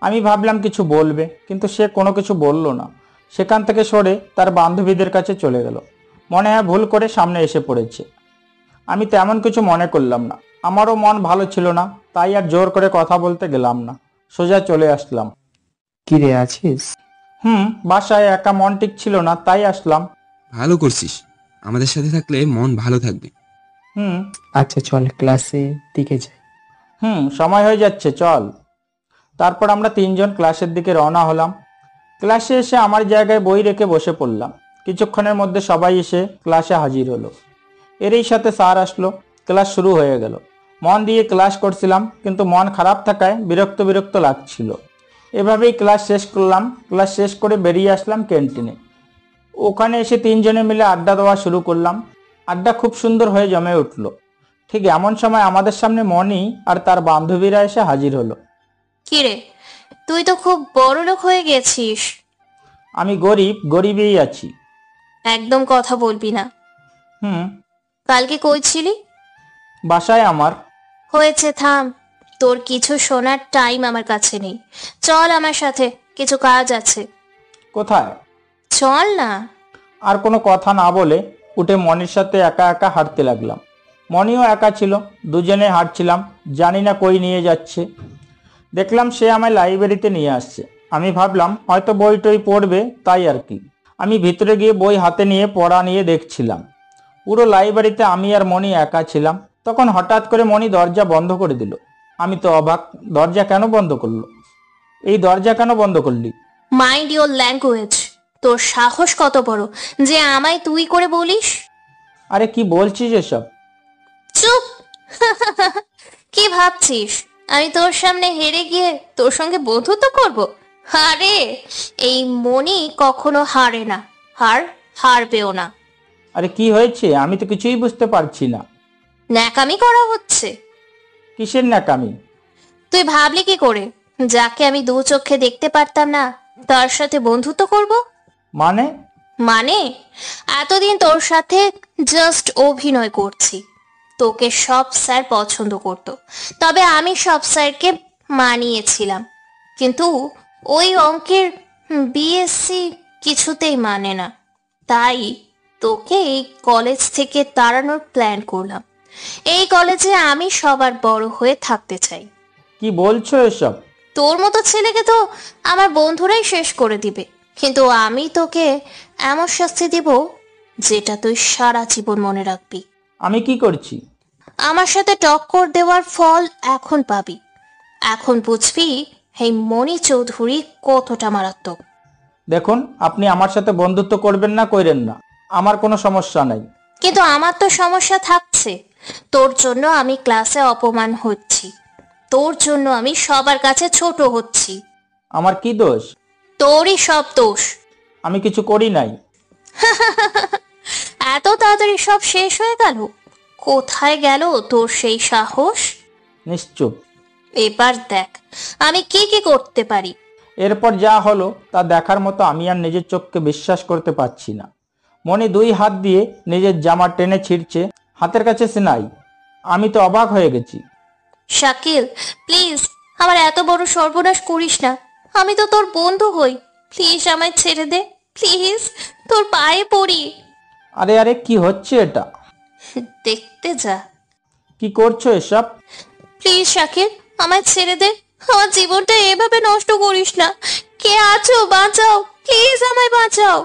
আমি ভাবলাম কিছু বলবে, কিন্তু সে কোনো কিছু বলল না। সেখান থেকে সরে তার বান্ধবীদের কাছে চলে গেল। মনে হয় ভুল করে সামনে এসে পড়েছে। আমি তেমন কিছু মনে করলাম না। আমারও মন ভালো ছিল না, তাই আর জোর করে কথা বলতে গেলাম না। সোজা চলে আসলাম। কি রে, আছিস? বাসায় একা মন ঠিক ছিল না, তাই আসলাম। ভালো করছিস, আমাদের সাথে থাকলে মন ভালো থাকবে। আচ্ছা চল ক্লাসে দিকে যাই। সময় হয়ে যাচ্ছে, চল। তারপর আমরা তিনজন ক্লাসের দিকে রওনা হলাম। ক্লাসে এসে আমার জায়গায় বই রেখে বসে পড়লাম। কিছুক্ষণের মধ্যে সবাই এসে ক্লাসে হাজির হলো। এরই সাথে স্যার আসলো। ক্লাস শুরু হয়ে গেল। মন দিয়ে ক্লাস করছিলাম, কিন্তু মন খারাপ থাকায় বিরক্ত বিরক্ত লাগছিল। এভাবেই ক্লাস শেষ করলাম। ক্লাস শেষ করে বেরিয়ে আসলাম ক্যান্টিনে। ওখানে এসে তিনজনে মিলে আড্ডা দেওয়া শুরু করলাম। আড্ডা খুব সুন্দর হয়ে জমে উঠল। ঠিক এমন সময় আমাদের সামনে মনি আর তার বান্ধবীরা এসে হাজির হলো। কিরে, তুই তো খুব বড় লোক হয়ে গেছিস। আমি গরিব, গরিবেই আছি। একদম কথা বলবি না। কালকে কই ছিলি? বাসায় আমার। হয়েছে, থাম। তোর কিছু শোনার টাইম আমার কাছে নেই। চল আমার সাথে, কিছু কাজ আছে। কোথায়? চল না। আর কোনো কথা না বলে উঠে মনির সাথে একা একা হাঁটতে লাগলাম। মনিও একা ছিল, দুজনে হাঁটছিলাম। জানি না কই নিয়ে যাচ্ছে। দেখলাম সে আমায় লাইব্রেরিতে নিয়ে আসছে। আমি ভাবলাম হয়তো বই টই পড়বে, তাই আর কি। আমি ভিতরে গিয়ে বই হাতে নিয়ে পড়া নিয়ে দেখছিলাম। পুরো লাইব্রেরিতে আমি আর মনি একা ছিলাম। তখন হঠাৎ করে মনি দরজা বন্ধ করে দিল। আমি তো অবাক, দরজা কেন বন্ধ করলো? এই দরজা কেন বন্ধ করলি? Mind your language. তোর সাহস কত বড় যে আমায় তুই করে বলিস? আরে কি বলছিস এসব? চুপ। কি ভাবছিস আমি তোর সামনে হেরে গিয়ে তোর সঙ্গে বন্ধুত্ব করব? আরে এই মনি কখনো হারে না, হারবেও না। আরে কি হয়েছে? আমি তো কিছুই বুঝতে পারছি না। ন্যাকামি করা হচ্ছে। কিসের ন্যাকামি? তুই ভাবলি কি করে যাকে আমি দু চোখে দেখতে পারতাম না তার সাথে বন্ধুত্ব করব? মানে এতদিন তোর সাথে জাস্ট অভিনয় করছি। তোকে সব স্যার পছন্দ করত, তবে আমি সব স্যারকে মানিয়েছিলাম। কিন্তু ওই অঙ্কের বিএসসি কিছুতেই মানে না। তাই তোকে এই কলেজ থেকে তাড়ানোর প্ল্যান করলাম। এই কলেজে আমি সবার বড় হয়ে থাকতে চাই। কি বলছো এসব? তোর মতো ছেলেকে তো আমার বন্ধুরাই শেষ করে দিবে, কিন্তু আমি তোকে এমন শাস্তি দিব যেটা তুই সারা জীবন মনে রাখবি। আমি কি করছি? আমার সাথে টক্কর দেওয়ার ফল এখন পাবি। এখন বুঝবি এই মনি চৌধুরী কতটা মারাত্মক। দেখুন, আপনি আমার সাথে বন্ধুত্ব করবেন না কইরেন না, আমার কোনো সমস্যা নাই। কিন্তু আমার তো সমস্যা থাকছে। তোর জন্য আমি ক্লাসে অপমান হচ্ছি, তোর জন্য আমি সবার কাছে ছোট হচ্ছি। আমার কি দোষ? তোরই সব দোষ। আমি কিছু করি নাই। এত তাড়াতাড়ি সব শেষ হয়ে গেল? কোথায় গেল তোর সেই সাহস? নিশ্চুপ। এবার দেখ আমি কি কি করতে পারি। এরপর যা হলো তা দেখার মতো আমি আর নিজের চোখকে বিশ্বাস করতে পারছি না। মনি দুই হাত দিয়ে নিজের জামা টেনে ছিঁড়ছে, হাতের কাছে সেনাই। আমি তো অবাক হয়ে গেছি। শাকিল, প্লিজ আমার এত বড় সর্বনাশ করিস না। আমি তো তোর বন্ধু হই, প্লিজ আমায় ছেড়ে দে, প্লিজ তোর পায়ে পড়ি। আরে আরে কি হচ্ছে এটা? দেখতে যা। কি করছো এসব? প্লিজ শাকিল, আমায় ছেড়ে দে। আমার জীবনটা এভাবে নষ্ট করিস না। কে আছো? বাঁচাও, প্লিজ আমায় বাঁচাও।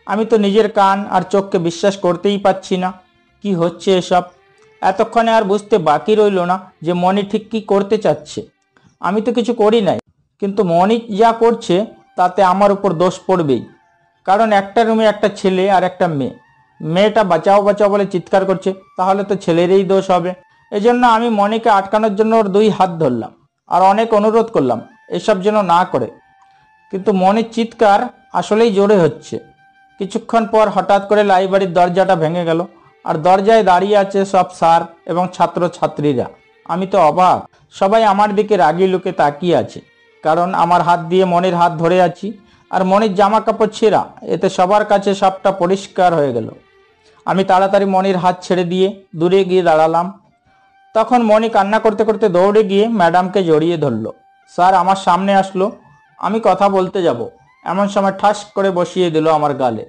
আমি তো নিজের কান আর চোখকে বিশ্বাস করতেই পারছি না। কি হচ্ছে এসব? এতক্ষণে আর বুঝতে বাকি রইল না যে মনি ঠিক কি করতে চাচ্ছে। আমি তো কিছু করি নাই, কিন্তু মনি যা করছে তাতে আমার উপর দোষ পড়বেই। কারণ একটা রুমে একটা ছেলে আর একটা মেয়ে। মেয়েটা বাঁচাও বাঁচাও বলে চিৎকার করছে, তাহলে তো ছেলেরই দোষ হবে। এজন্য আমি মনিকে আটকানোর জন্য ওর দুই হাত ধরলাম আর অনেক অনুরোধ করলাম এসব যেন না করে। কিন্তু মনির চিৎকার আসলেই জোরে হচ্ছে। কিছুক্ষণ পর হঠাৎ করে লাইব্রেরির দরজাটা ভেঙে গেল, আর দরজায় দাঁড়িয়ে আছে সব স্যার এবং ছাত্র ছাত্রীরা। আমি তো অবাক। সবাই আমার দিকে রাগি লুকে তাকিয়ে আছে, কারণ আমার হাত দিয়ে মনির হাত ধরে আছি আর মনির জামা কাপড় ছেঁড়া। এতে সবার কাছে সবটা পরিষ্কার হয়ে গেল। আমি তাড়াতাড়ি মনির হাত ছেড়ে দিয়ে দূরে গিয়ে দাঁড়ালাম। তখন মনি কান্না করতে করতে দৌড়ে গিয়ে ম্যাডামকে জড়িয়ে ধরলো। স্যার আমার সামনে আসলো। আমি কথা বলতে যাব, এমন সময় ঠাস করে বসিয়ে দিল আমার গালে।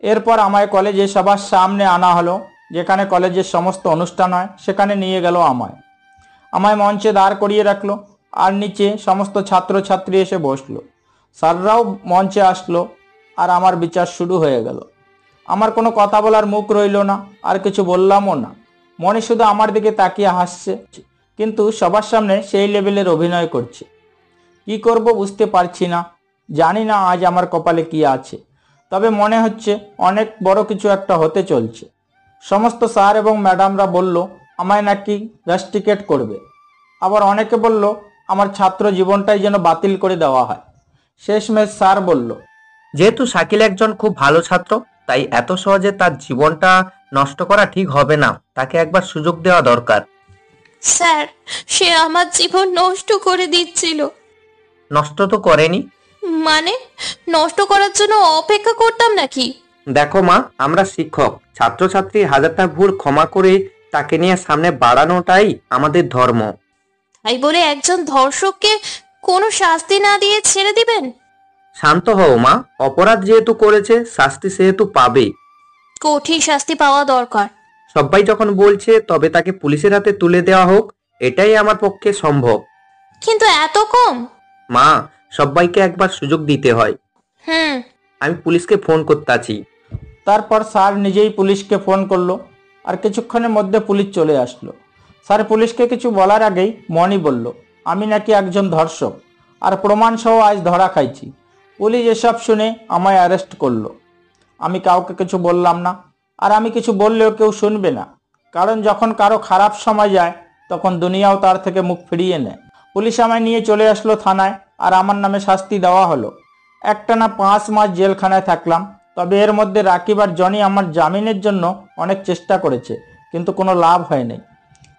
এরপর আমায় কলেজে সবার সামনে আনা হলো, যেখানে কলেজের সমস্ত অনুষ্ঠান হয় সেখানে নিয়ে গেল আমায় মঞ্চে দাঁড় করিয়ে রাখলো আর নিচে সমস্ত ছাত্রছাত্রী এসে বসলো। স্যাররাও মঞ্চে আসলো আর আমার বিচার শুরু হয়ে গেল। আমার কোনো কথা বলার মুখ রইল না, আর কিছু বললামও না। মনি শুধু আমার দিকে তাকিয়ে হাসছে, কিন্তু সবার সামনে সেই লেভেলের অভিনয় করছে। কি করব বুঝতে পারছি না। জানি না আজ আমার কপালে কি আছে, তবে মনে হচ্ছে অনেক বড় কিছু একটা হতে চলছে। সমস্ত স্যার এবং ম্যাডামরা বলল আমায় নাকি রাস্টিকেট করবে। আবার অনেকে বলল আমার ছাত্র জীবনটাই যেন বাতিল করে দেওয়া হয়। শেষমেশ স্যার বলল, যেহেতু শাকিল একজন খুব ভালো ছাত্র, তাই এত সহজে তার জীবনটা নষ্ট করা ঠিক হবে না, তাকে একবার সুযোগ দেওয়া দরকার। স্যার, সে আমার জীবন নষ্ট করে দিচ্ছিল। নষ্ট তো করেনি। মানে নষ্ট করার জন্য অপেক্ষা করতাম নাকি? দেখো মা, আমরা শিক্ষক, ছাত্রছাত্রী হাজারটা ভুল ক্ষমা করে তাকে নিয়ে সামনে বাড়ানোটাই আমাদের ধর্ম। তাই বলে একজন ধর্ষককে কোনো শাস্তি না দিয়ে ছেড়ে দিবেন? শান্ত হও মা, অপরাধ যেহেতু করেছে শাস্তি সেহেতু পাবে। কঠিন শাস্তি পাওয়া দরকার। সবাই যখন বলছে তবে তাকে পুলিশের হাতে তুলে দেওয়া হোক, এটাই আমার পক্ষে সম্ভব। কিন্তু এত কম? মা, সবাইকে একবার সুযোগ দিতে হয়। আমি পুলিশকে ফোন করতে আছি। তারপর স্যার নিজেই পুলিশকে ফোন করলো, আর কিছুক্ষণের মধ্যে পুলিশ চলে আসলো। স্যার পুলিশকে কিছু বলার আগেই মনি বলল, আমি নাকি একজন ধর্ষক, আর প্রমাণ সহ আজ ধরা খাইছি। পুলিশ এসব শুনে আমায় অ্যারেস্ট করলো। আমি কাউকে কিছু বললাম না, আর আমি কিছু বললেও কেউ শুনবে না, কারণ যখন কারো খারাপ সময় যায় তখন দুনিয়াও তার থেকে মুখ ফিরিয়ে নেয়। পুলিশ আমায় নিয়ে চলে আসলো থানায়, আর আমার নামে শাস্তি দেওয়া হলো। একটানা 5 মাস জেলখানায় থাকলাম। তবে এর মধ্যে রাকিব আর জনি আমার জামিনের জন্য অনেক চেষ্টা করেছে, কিন্তু কোনো লাভ হয়নি।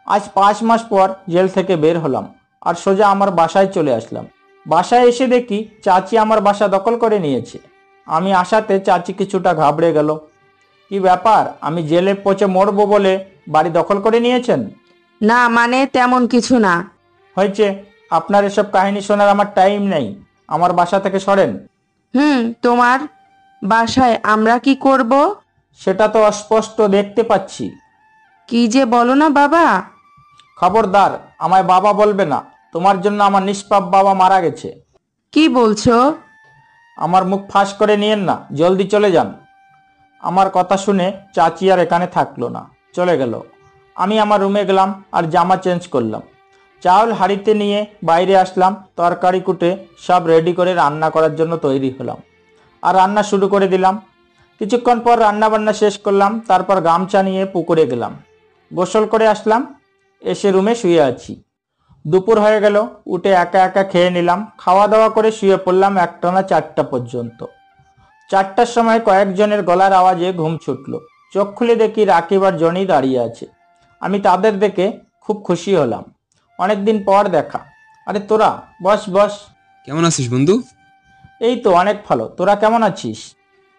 আজ 5 মাস পর জেল থেকে বের হলাম, আর সোজা আমার বাসায় চলে আসলাম। বাসায় এসে দেখি চাচি আমার বাসা দখল করে নিয়েছে। আমি আসাতে চাচি কিছুটা ঘাবড়ে গেল। কি ব্যাপার, আমি জেলে পচে মরবো বলে বাড়ি দখল করে নিয়েছেন? না মানে তেমন কিছু না। হয়েছে, আপনার এসব কাহিনী শোনার আমার টাইম নেই। আমার বাসা থেকে সরেন। তোমার বাসায় আমরা কি করব? সেটা তো অস্পষ্ট দেখতে পাচ্ছি। কি যে বলো না বাবা। খবরদার, আমায় বাবা বলবে না। তোমার জন্য আমার নিষ্পাপ বাবা মারা গেছে। কি বলছো? আমার মুখ ফাঁস করে নিয়েন না, জলদি চলে যান। আমার কথা শুনে চাচি আর এখানে থাকলো না, চলে গেল। আমি আমার রুমে গেলাম আর জামা চেঞ্জ করলাম। চাউল হাঁড়িতে নিয়ে বাইরে আসলাম, তরকারি কুটে সব রেডি করে রান্না করার জন্য তৈরি হলাম, আর রান্না শুরু করে দিলাম। কিছুক্ষণ পর রান্না বান্না শেষ করলাম, তারপর গামছা নিয়ে পুকুরে গেলাম, গোসল করে আসলাম, এসে রুমে শুয়ে আছি। দুপুর হয়ে গেল, উঠে একা একা খেয়ে নিলাম। খাওয়া দাওয়া করে শুয়ে পড়লাম একটানা 4টা পর্যন্ত। 4টার সময় কয়েকজনের গলার আওয়াজে ঘুম ছুটল। চোখ খুলে দেখি রাকিব আর জনি দাঁড়িয়ে আছে। আমি তাদের দেখে খুব খুশি হলাম, অনেকদিন পর দেখা। আরে তোরা বস বস। কেমন আছিস বন্ধু? এই তো অনেক ভালো, তোরা কেমন আছিস?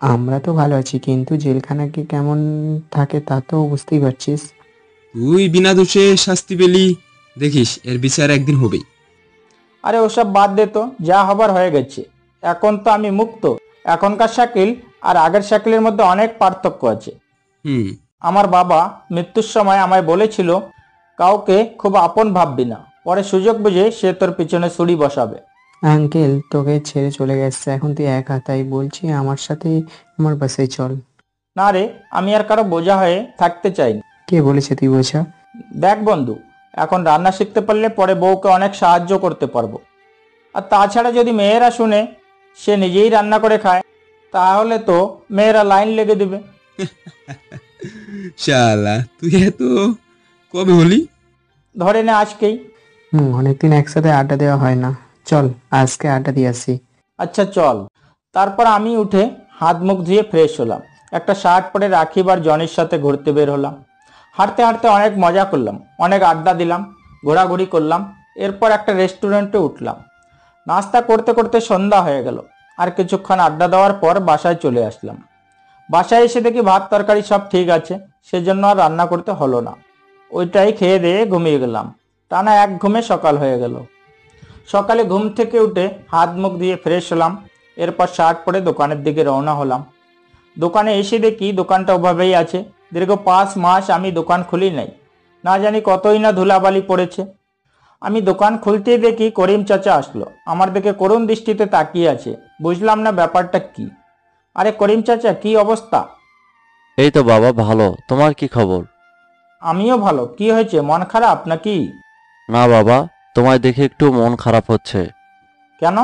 আমরা তো ভালো আছি, কিন্তু জেলখানা কি কেমন থাকে তা তো বুঝতেই পারছিস। তুই বিনা দোষে শাস্তি পেলি, দেখিস এর বিচার একদিন হবেই। আরে ওসব বাদ দে তো, যা হবার হয়ে গেছে। এখন তো আমি মুক্ত। এখনকার শাকিল আর আগের শাকিলের মধ্যে অনেক পার্থক্য আছে। আমার বাবা মৃত্যুর সময় আমায় বলেছিল, কাউকে খুব আপন ভাববি না, পরে সুযোগ বুঝে সে তোর পিছনে ছুরি বসাবে। আঙ্কেল তোকে ছেড়ে চলে গেছে, এখন তুই একা, তাই বলছি আমার সাথে আমার বাসায় চল। না রে, আমি আর কারো বোঝা হয়ে থাকতে চাই না। কে বলেছে তুই বোঝা? দেখ বন্ধু, এখন রান্না শিখতে পারলে পরে বউকে অনেক সাহায্য করতে পারবো। আর তাছাড়া যদি মেয়েরা শুনে সে নিজেই রান্না করে খায়, তাহলে তো মেয়েরা লাইন লেগে দিবে। শালা তুই এত কবে হলি? ধরে নে আজকেই। অনেকদিন একসাথে আড্ডা দেওয়া হয় না, চল আজকে আড্ডা দিয়ে আসি। আচ্ছা চল। তারপর আমি উঠে হাত মুখ ধুয়ে ফ্রেশ হলাম, একটা শার্ট পরে রাকিব আর জনির সাথে ঘুরতে বের হলাম। হাঁটতে হাঁটতে অনেক মজা করলাম, অনেক আড্ডা দিলাম, ঘোরাঘুরি করলাম। এরপর একটা রেস্টুরেন্টে উঠলাম। নাস্তা করতে করতে সন্ধ্যা হয়ে গেল, আর কিছুক্ষণ আড্ডা দেওয়ার পর বাসায় চলে আসলাম। বাসায় এসে দেখি ভাত তরকারি সব ঠিক আছে, সেজন্য আর রান্না করতে হলো না। ওইটাই খেয়ে দিয়ে ঘুমিয়ে গেলাম। টানা এক ঘুমে সকাল হয়ে গেল। সকালে ঘুম থেকে উঠে হাত মুখ দিয়ে ফ্রেশ হলাম, এরপর শার্ট পরে দোকানের দিকে রওনা হলাম। দোকানে এসে দেখি দোকানটা ওভাবেই আছে। দীর্ঘ 5 মাস আমি দোকান খুলি নাই, না জানি কতই না ধুলাবালি পড়েছে। আমি দোকান খুলতেই দেখি করিম চাচা আসলো, আমার দিকে করুণ দৃষ্টিতে তাকিয়ে আছে। বুঝলাম না ব্যাপারটা কি। আরে করিম চাচা, কি অবস্থা? এই তো বাবা ভালো, তোমার কি খবর? আমিও ভালো। কি হয়েছে, মন খারাপ নাকি? না বাবা, তোমায় দেখে একটু মন খারাপ হচ্ছে। কেন?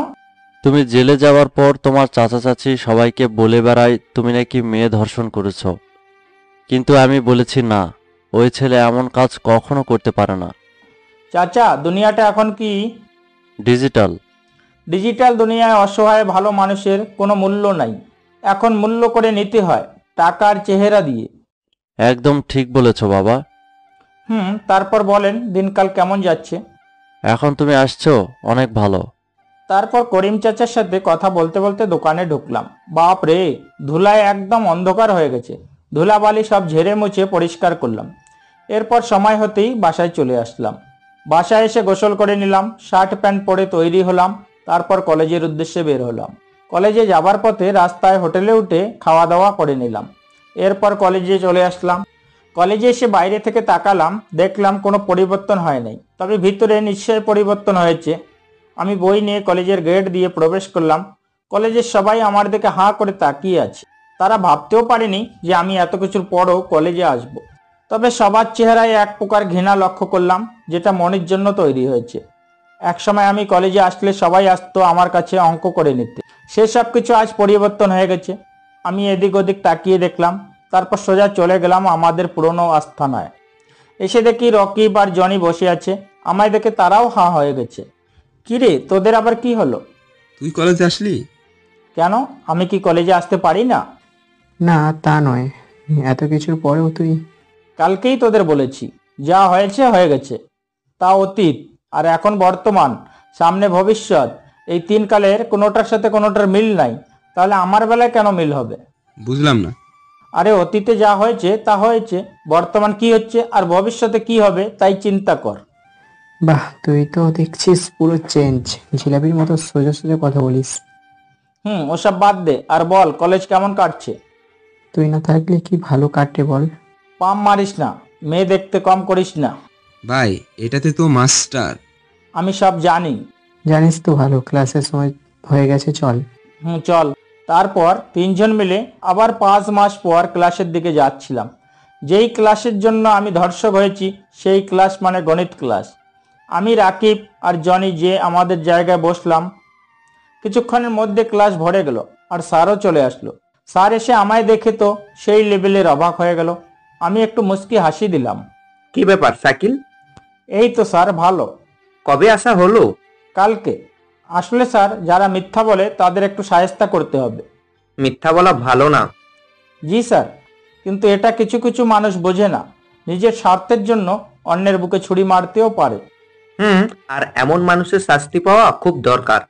তুমি জেলে যাওয়ার পর তোমার চাচা চাচি সবাইকে বলে বেড়ায় তুমি নাকি মেয়ে ধর্ষণ করেছো, কিন্তু আমি বলেছি না, ওই ছেলে এমন কাজ কখনো করতে পারে না। চাচা, দুনিয়াটা এখন কি ডিজিটাল। ডিজিটাল দুনিয়ায় অসহায় ভালো মানুষের কোনো মূল্য নাই। এখন মূল্য করে নিতে হয়। টাকার চেহারা দিয়ে। একদম ঠিক বলেছ বাবা। তারপর বলেন দিনকাল কেমন যাচ্ছে? এখন তুমি আসছো, অনেক ভালো। তারপর করিম চাচার সাথে কথা বলতে বলতে দোকানে ঢুকলাম। বাপ রে, ধুলায় একদম অন্ধকার হয়ে গেছে। ধুলাবালি সব ঝেড়ে মুছে পরিষ্কার করলাম। এরপর সময় হতেই বাসায় চলে আসলাম। বাসায় এসে গোসল করে নিলাম, শার্ট প্যান্ট পরে তৈরি হলাম। তারপর কলেজের উদ্দেশ্যে বের হলাম। কলেজে যাবার পথে রাস্তায় হোটেলে উঠে খাওয়া দাওয়া করে নিলাম। এরপর কলেজে চলে আসলাম। কলেজে এসে বাইরে থেকে তাকালাম, দেখলাম কোনো পরিবর্তন হয় নাই, তবে ভিতরে নিশ্চয়ই পরিবর্তন হয়েছে। আমি বই নিয়ে কলেজের গেট দিয়ে প্রবেশ করলাম। কলেজের সবাই আমার দিকে হাঁ করে তাকিয়ে আছে। তারা ভাবতেও পারেনি যে আমি এত কিছুর পরও কলেজে আসব। তবে সবার চেহারায় এক প্রকার ঘৃণা লক্ষ্য করলাম, যেটা মনের জন্য তৈরি হয়েছে। একসময় আমি কলেজে আসলে সবাই আসতো আমার কাছে অঙ্ক করে নিতে। সেসব কিছু আজ পরিবর্তন হয়ে গেছে। আমি এদিক ওদিক তাকিয়ে দেখলাম, তারপর সোজা চলে গেলাম আমাদের পুরনো আস্তানায়। এসে দেখি রকিব আর জনি বসে আছে। আমায় দেখে তারাও হাঁ হয়ে গেছে। কিরে, তোদের আবার কি হলো? তুই কলেজে আসলি? কেন, আমি কি কলেজে আসতে পারি না? না, তা নয়, এত কিছুর পরেও তুই। কালকেই তোদের বলেছি, যা হয়েছে হয়ে গেছে, তা অতীত। আর এখন বর্তমান, সামনে ভবিষ্যৎ, এই তিন কালের কোনোটার সাথে কোনোটার মিল নাই। তাহলে আমার বেলায় কেন মিল হবে? বুঝলাম না। আরে অতীতে যা হয়েছে তা হয়েছে, বর্তমান কি হচ্ছে আর ভবিষ্যতে কি হবে তাই চিন্তা কর। বাহ, তুই তো দেখছিস পুরো চেঞ্জ। জিলাপির মতো সোজা সোজা কথা বলিস। ওসব বাদ দে, আর বল কলেজ কেমন কাটছে? তুই না থাকলে কি ভালো কাটে বল। পাম মারিস না, মেয়ে দেখতে কম করিস না। ভাই, এটাতে তো মাস্টার। আমি সব জানি। জানিস তো ভালো, ক্লাসের সময় হয়ে গেছে, চল। চল। তারপর তিনজন মিলে আবার 5 মাস পর ক্লাসের দিকে যাচ্ছিলাম। যেই ক্লাসের জন্য আমি ধর্ষক হয়েছি সেই ক্লাস মানে গণিত ক্লাস। আমি, রাকিব আর জনি যে আমাদের জায়গায় বসলাম। কিছুক্ষণের মধ্যে ক্লাস ভরে গেল আর স্যারও চলে আসলো। স্যার এসে আমায় দেখে তো সেই লেভেলের অবাক হয়ে গেল। আমি একটু মুচকি হাসি দিলাম। কি ব্যাপার শাকিল? এই তো স্যার, ভালো। কবে আসা হলো? কালকে। আসলে স্যার, যারা মিথ্যা বলে তাদের একটু শায়েস্তা করতে হবে। মিথ্যা বলা ভালো না। জি স্যার, কিন্তু এটা কিছু কিছু মানুষ বোঝে না। নিজের স্বার্থের জন্য অন্যের বুকে ছুরি মারতেও পারে। আর এমন মানুষের শাস্তি পাওয়া খুব দরকার।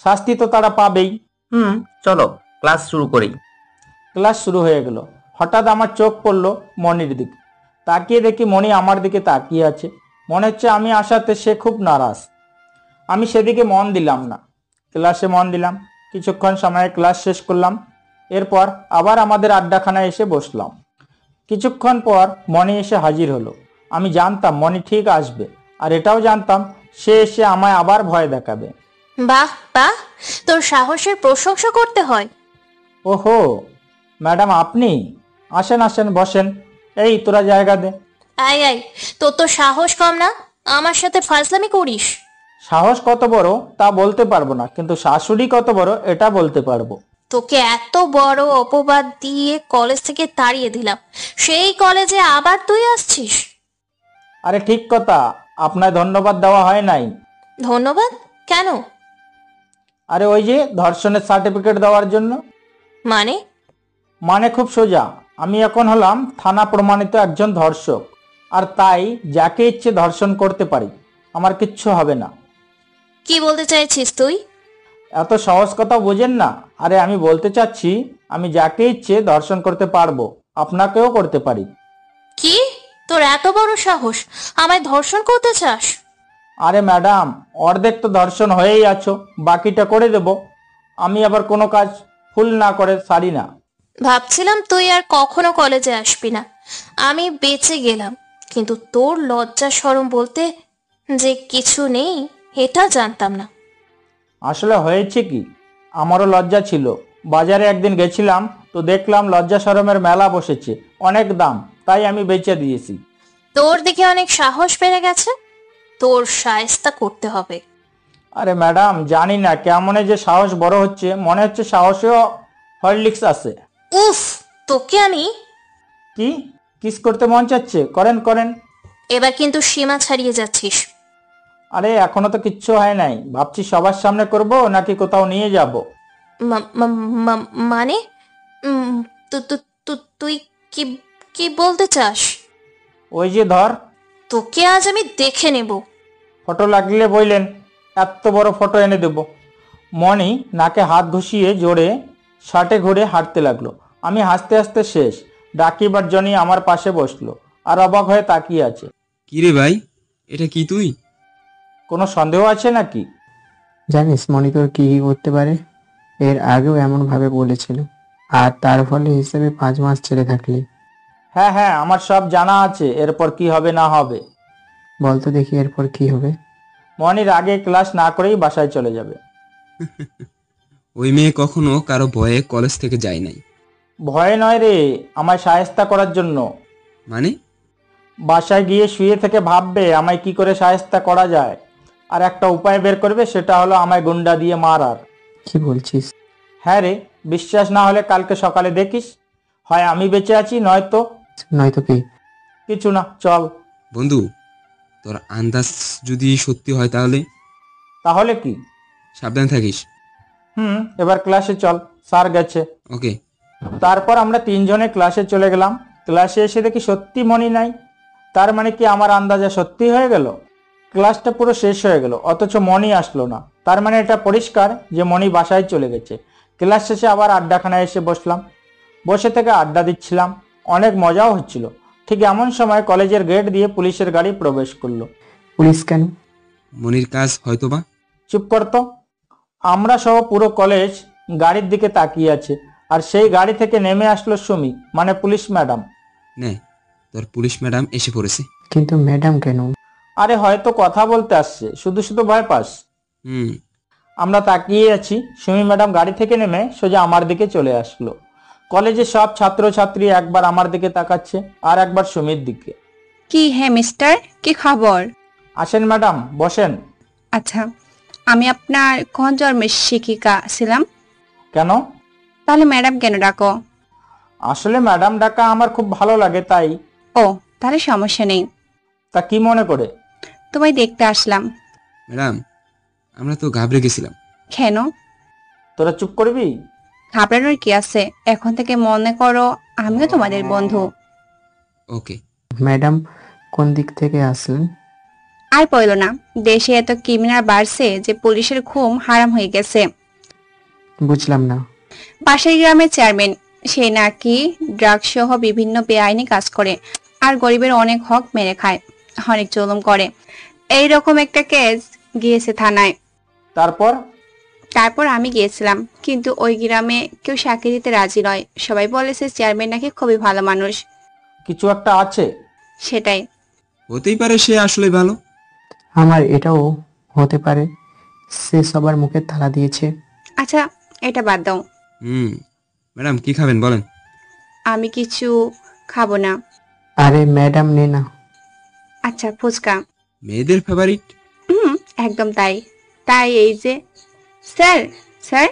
শাস্তি তো তারা পাবেই। চলো ক্লাস শুরু করি। ক্লাস শুরু হয়ে গেল। হঠাৎ আমার চোখ পড়ল মনির দিকে। তাকিয়ে দেখি মনি আমার দিকে তাকিয়ে আছে। মনে হচ্ছে আমি আসাতে সে খুব নারাজ। আমি সেদিকে মন দিলাম না, ক্লাসে মন দিলাম। কিছুক্ষণ সময়ে ক্লাস শেষ করলাম। এরপর আবার আমাদের আড্ডাখানায় এসে বসলাম। কিছুক্ষণ পর মনি এসে হাজির হলো। আমি জানতাম মনি ঠিক আসবে, আর এটাও জানতাম সে এসে আমায় আবার ভয় দেখাবে। বাহ বাহ, তোর সাহসের প্রশংসা করতে হয়। ওহো ম্যাডাম, আপনি? আসেন আসেন, বসেন। এই তোরা জায়গা দে। আয় আয়, তোর তো সাহস কম না, আমার সাথে ফাজলামি করিস। সাহস কত বড় তা বলতে পারবো না, কিন্তু শাশুড়ি কত বড় এটা বলতে পারবো। তোকে এত বড় অপবাদ দিয়ে কলেজ থেকে তাড়িয়ে দিলাম, সেই কলেজে আবার তুই আসছিস? আরে ঠিক কথা, আপনার ধন্যবাদ দেওয়া হয় নাই। ধন্যবাদ কেন? আরে ওই যে ধর্ষণের সার্টিফিকেট দেওয়ার জন্য। মানে খুব সোজা, আমি এখন হলাম থানা প্রমাণিত একজন ধর্ষক, আর তাই যাকে ইচ্ছে ধর্ষণ করতে পারি, আমার কিচ্ছু হবে না। কি বলতে চাইছিস তুই? এত সহজ কথা বোঝেন না। আরে আমি বলতে চাচ্ছি, আমি যাকে ইচ্ছে ধর্ষণ করতে পারবো, আপনাকেও করতে পারি। কি, তোর এত বড় সাহস, আমায় ধর্ষণ করতে চাস? আরে ম্যাডাম, অর্ধেক তো ধর্ষণ হয়েই আছো, বাকিটা করে দেব। আমি আবার কোনো কাজ ফুল না করে ছাড়ি না। ভাবছিলাম তুই আর কখনো কলেজে আসবি না, আমি বেঁচে গেলাম। কিন্তু তোর লজ্জা শরম বলতে যে কিছু নেই এটা জানতাম না। আসলে হয়েছে কি, আমারও লজ্জা ছিল। বাজারে একদিন গেছিলাম, তো দেখলাম লজ্জা শরমের মেলা বসেছে, অনেক দাম, তাই আমি বেচে দিয়েছি। তোর দিকে অনেক সাহস বেড়ে গেছে, তোর শায়েস্তা করতে হবে। আরে ম্যাডাম, জানি না কেমনে যে সাহস বড় হচ্ছে, মনে হচ্ছে সাহসেও হরলিক্স আছে। উফ, তোকে আমি। কি কিস করতে মন চাচ্ছে? করেন করেন। এবার কিন্তু সীমা ছাড়িয়ে যাচ্ছিস। আরে এখনো তো কিচ্ছু হয় নাই, ভাবছি সবার সামনে করব নাকি কোথাও নিয়ে যাব। মানে তুই কি কি বলতে চাস? ওই যে ধর, তোকে আজ আমি দেখে নেব। ফটো লাগলে বইলেন, এত বড় ফটো এনে দেব। মনি নাকে হাত ঘুষিয়ে জোরে শার্টে ঘুরে হাঁটতে লাগলো। আমি হাসতে হাসতে শেষ। ডাকিবার জনি আমার পাশে বসলো আর অবাক হয়ে তাকিয়ে আছে। কি রে ভাই, এটা কি তুই? কোনো সন্দেহ আছে নাকি? জানিস মনি তোর কি করতে পারে? এর আগেও এমন ভাবে বলেছিল, আর তার ফলে হিসেবে 5 মাস ছেড়ে থাকলি। হ্যাঁ হ্যাঁ, আমার সব জানা আছে এরপর কি হবে না হবে। বলতো দেখি এরপর কি হবে? মনির আগে ক্লাস না করেই বাসায় চলে যাবে। ওই মেয়ে কখনো কারো ভয়ে কলেজ থেকে যায় নাই। ভয় নয় রে, আমায় সায়স্তা করার জন্য। মানে? বাসায় গিয়ে শুয়ে থেকে ভাববে আমায় কি করে সায়স্তা করা যায়, আর একটা উপায় বের করবে, সেটা হলো আমায় গুন্ডা দিয়ে মারার। কি বলছিস? হ্যাঁ রে, বিশ্বাস না হলে কালকে সকালে দেখিস, হয় আমি বেঁচে আছি নয়তো কি? কিছু না, চল। বন্ধু, তোর আন্দাজ যদি সত্যি হয় তাহলে কি? সাবধান থাকিস। এবার ক্লাসে চল, স্যার গেছে। ওকে। তারপর আমরা 3 জনে ক্লাসে চলে গেলাম। ক্লাসে এসে দেখি সত্যি মনি নাই। তার মানে কি আমার আন্দাজা সত্যি হয়ে গেল? ক্লাসটা পুরো শেষ হয়ে গেল, অথচ মনি আসলো না। তার মানে এটা পরিষ্কার যে মনি বাসায় চলে গেছে। ক্লাস শেষে আবার আড্ডাখানায় এসে বসলাম। বসে থেকে আড্ডা দিচ্ছিলাম, অনেক মজাও হচ্ছিল। ঠিক এমন সময় কলেজের গেট দিয়ে পুলিশের গাড়ি প্রবেশ করলো। পুলিশ কেন? মনির কাজ হয়তোবা। চুপ করতো। আমরা সহ পুরো কলেজ গাড়ির দিকে তাকিয়ে আছে, আর সেই গাড়ি থেকে নেমে আসলো সুমি, মানে পুলিশ ম্যাডাম। নে, তোর পুলিশ ম্যাডাম এসে পড়েছে। কিন্তু ম্যাডাম কেন? আরে হয়তো কথা বলতে আসছে, শুধু শুধু ভয় পাস? আমরা তাকিয়ে আছি, সুমি ম্যাডাম গাড়ি থেকে নেমে সোজা আমার দিকে চলে আসলো। কলেজের সব ছাত্রছাত্রী একবার আমার দিকে তাকাচ্ছে আর একবার সুমির দিকে। কি হে মিস্টার, কি খবর? আসেন ম্যাডাম, বসেন। আচ্ছা, আমি আপনার কোন জন্মের শিক্ষিকা ছিলাম? কেন? তাহলে ম্যাডাম কেন ডাকো? আসলে ম্যাডাম ডাকা আমার খুব ভালো লাগে, তাই। ও, তাহলে সমস্যা নেই। তা কি মনে করে? তোমায় দেখতে আসলাম। ম্যাডাম, আমরা তো ঘাবড়ে গেছিলাম। কেন? তোরা চুপ করবি? ঘাবড়ানোর কি আছে? এখন থেকে মনে করো আমিও তোমাদের বন্ধু। ওকে। ম্যাডাম কোন দিক থেকে আসলেন? আর বললো না, দেশে এত ক্রিমিনাল বাড়ছে যে পুলিশের ঘুম হারাম হয়ে গেছে। বুঝলাম না। পাশের গ্রামের চেয়ারম্যান, সে নাকি ড্রাগস সহ বিভিন্ন বেআইনি কাজ করে, আর গরিবের অনেক হক মেরে খায়, অনেক জুলুম করে। এইরকম একটা কেস গিয়েছে থানায়। তারপর আমি গিয়েছিলাম, কিন্তু ওই গ্রামে কেউ সাক্ষী দিতে রাজি নয়। সবাই বলেছে চেয়ারম্যান নাকি খুবই ভালো মানুষ। কিছু একটা আছে। সেটাই। হতেই পারে সে আসলে ভালো। আমার এটাও হতে পারে সে সবার মুখে তালা দিয়েছে। আচ্ছা, এটা বাদ দাও। ম্যাডাম কি খাবেন বলেন? আমি কিছু খাবো না। আরে ম্যাডাম নে না। আচ্ছা, ফুচকা। মেয়েদের ফেভারিট। একদম তাই। তাই এই যে স্যার। স্যার।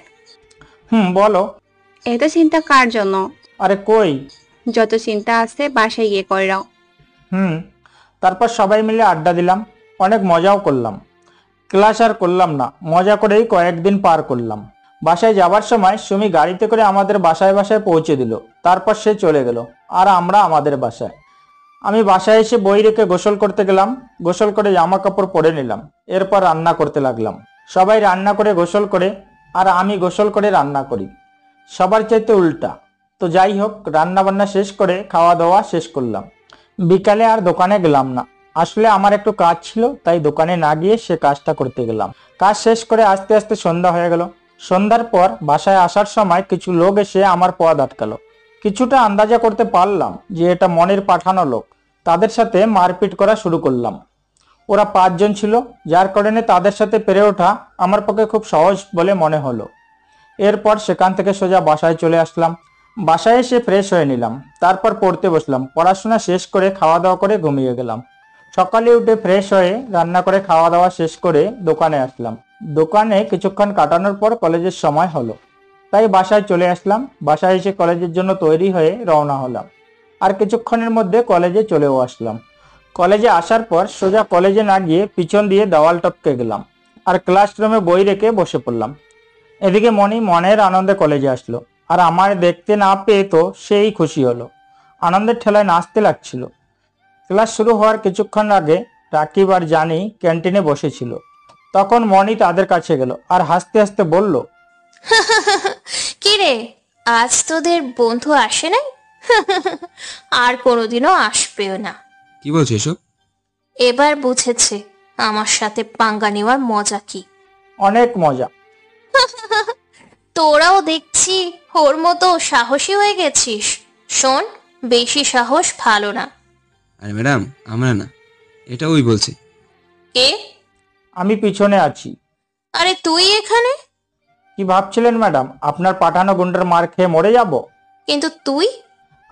বলো। এত চিন্তা কার জন্য? আরে কই, যত চিন্তা আছে বাসায় গিয়ে করে নাও। তারপর সবাই মিলে আড্ডা দিলাম, অনেক মজাও করলাম। ক্লাস আর করলাম না, মজা করেই কয়েকদিন পার করলাম। বাসায় যাবার সময় সুমি গাড়িতে করে আমাদের বাসায় বাসায় পৌঁছে দিল। তারপর সে চলে গেল আর আমরা আমাদের বাসায়। আমি বাসায় এসে বই রেখে গোসল করতে গেলাম। গোসল করে জামা কাপড় পরে নিলাম। এরপর রান্না করতে লাগলাম। সবাই রান্না করে গোসল করে, আর আমি গোসল করে রান্না করি। সবার চাইতে উল্টা। তো যাই হোক, রান্না বান্না শেষ করে খাওয়া দাওয়া শেষ করলাম। বিকালে আর দোকানে গেলাম না, আসলে আমার একটু কাজ ছিল, তাই দোকানে না গিয়ে সে কাজটা করতে গেলাম। কাজ শেষ করে আস্তে আস্তে সন্ধ্যা হয়ে গেল। সন্ধ্যার পর বাসায় আসার সময় কিছু লোক এসে আমার পথ আটকালো। কিছুটা আন্দাজা করতে পারলাম যে এটা মনের পাঠানো লোক। তাদের সাথে মারপিট করা শুরু করলাম। ওরা 5 জন ছিল, যার কারণে তাদের সাথে পেরে ওঠা আমার পক্ষে খুব সহজ বলে মনে হলো। এরপর সেখান থেকে সোজা বাসায় চলে আসলাম। বাসায় এসে ফ্রেশ হয়ে নিলাম, তারপর পড়তে বসলাম। পড়াশোনা শেষ করে খাওয়া দাওয়া করে ঘুমিয়ে গেলাম। সকালে উঠে ফ্রেশ হয়ে রান্না করে খাওয়া দাওয়া শেষ করে দোকানে আসলাম। দোকানে কিছুক্ষণ কাটানোর পর কলেজের সময় হলো, তাই বাসায় চলে আসলাম। বাসায় এসে কলেজের জন্য তৈরি হয়ে রওনা হলাম। আর কিছুক্ষণের মধ্যে কলেজে চলেও আসলাম। কলেজে আসার পর সোজা কলেজে না গিয়ে পিছন দিয়ে দেওয়াল টপকে গেলাম আর ক্লাসরুমে বই রেখে বসে পড়লাম। এদিকে মনি মনের আনন্দে কলেজে আসলো। আর আমায় দেখতে না পেয়ে তো সেই খুশি হলো, আনন্দের ঠেলায় নাচতে লাগছিল। ক্লাস শুরু হওয়ার কিছুক্ষণ আগে রাকিব আর জানি ক্যান্টিনে বসেছিল। তখন মনি তাদের কাছে গেল আর হাসতে হাসতে বলল, কি রে, আজ তোদের বন্ধু আসে নাই? আর কোনোদিনও আসবেও না। কি বলছো এসব? এবার বুঝেছে আমার সাথে পাঙ্গা নেওয়ার মজা কি। অনেক মজা। তোরাও দেখছি ওর মতো সাহসী হয়ে গেছিস। শোন, বেশি সাহস ভালো না। আরে ম্যাডাম, আমরা না, এটা ওই বলছে। কে? আমি পিছনে আছি। আরে তুই এখানে? কি ভাবছিলেন ম্যাডাম, আপনার পাঠানো গুন্ডার মার খেয়ে মরে যাব? কিন্তু তুই?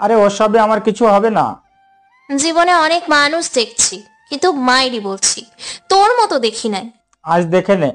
আরে ওসবে আমার কিছু হবে না। জীবনে অনেক মানুষ দেখছি, কিন্তু মাইরি বলছি, তোর মতো দেখি নাই। আজ দেখে নে।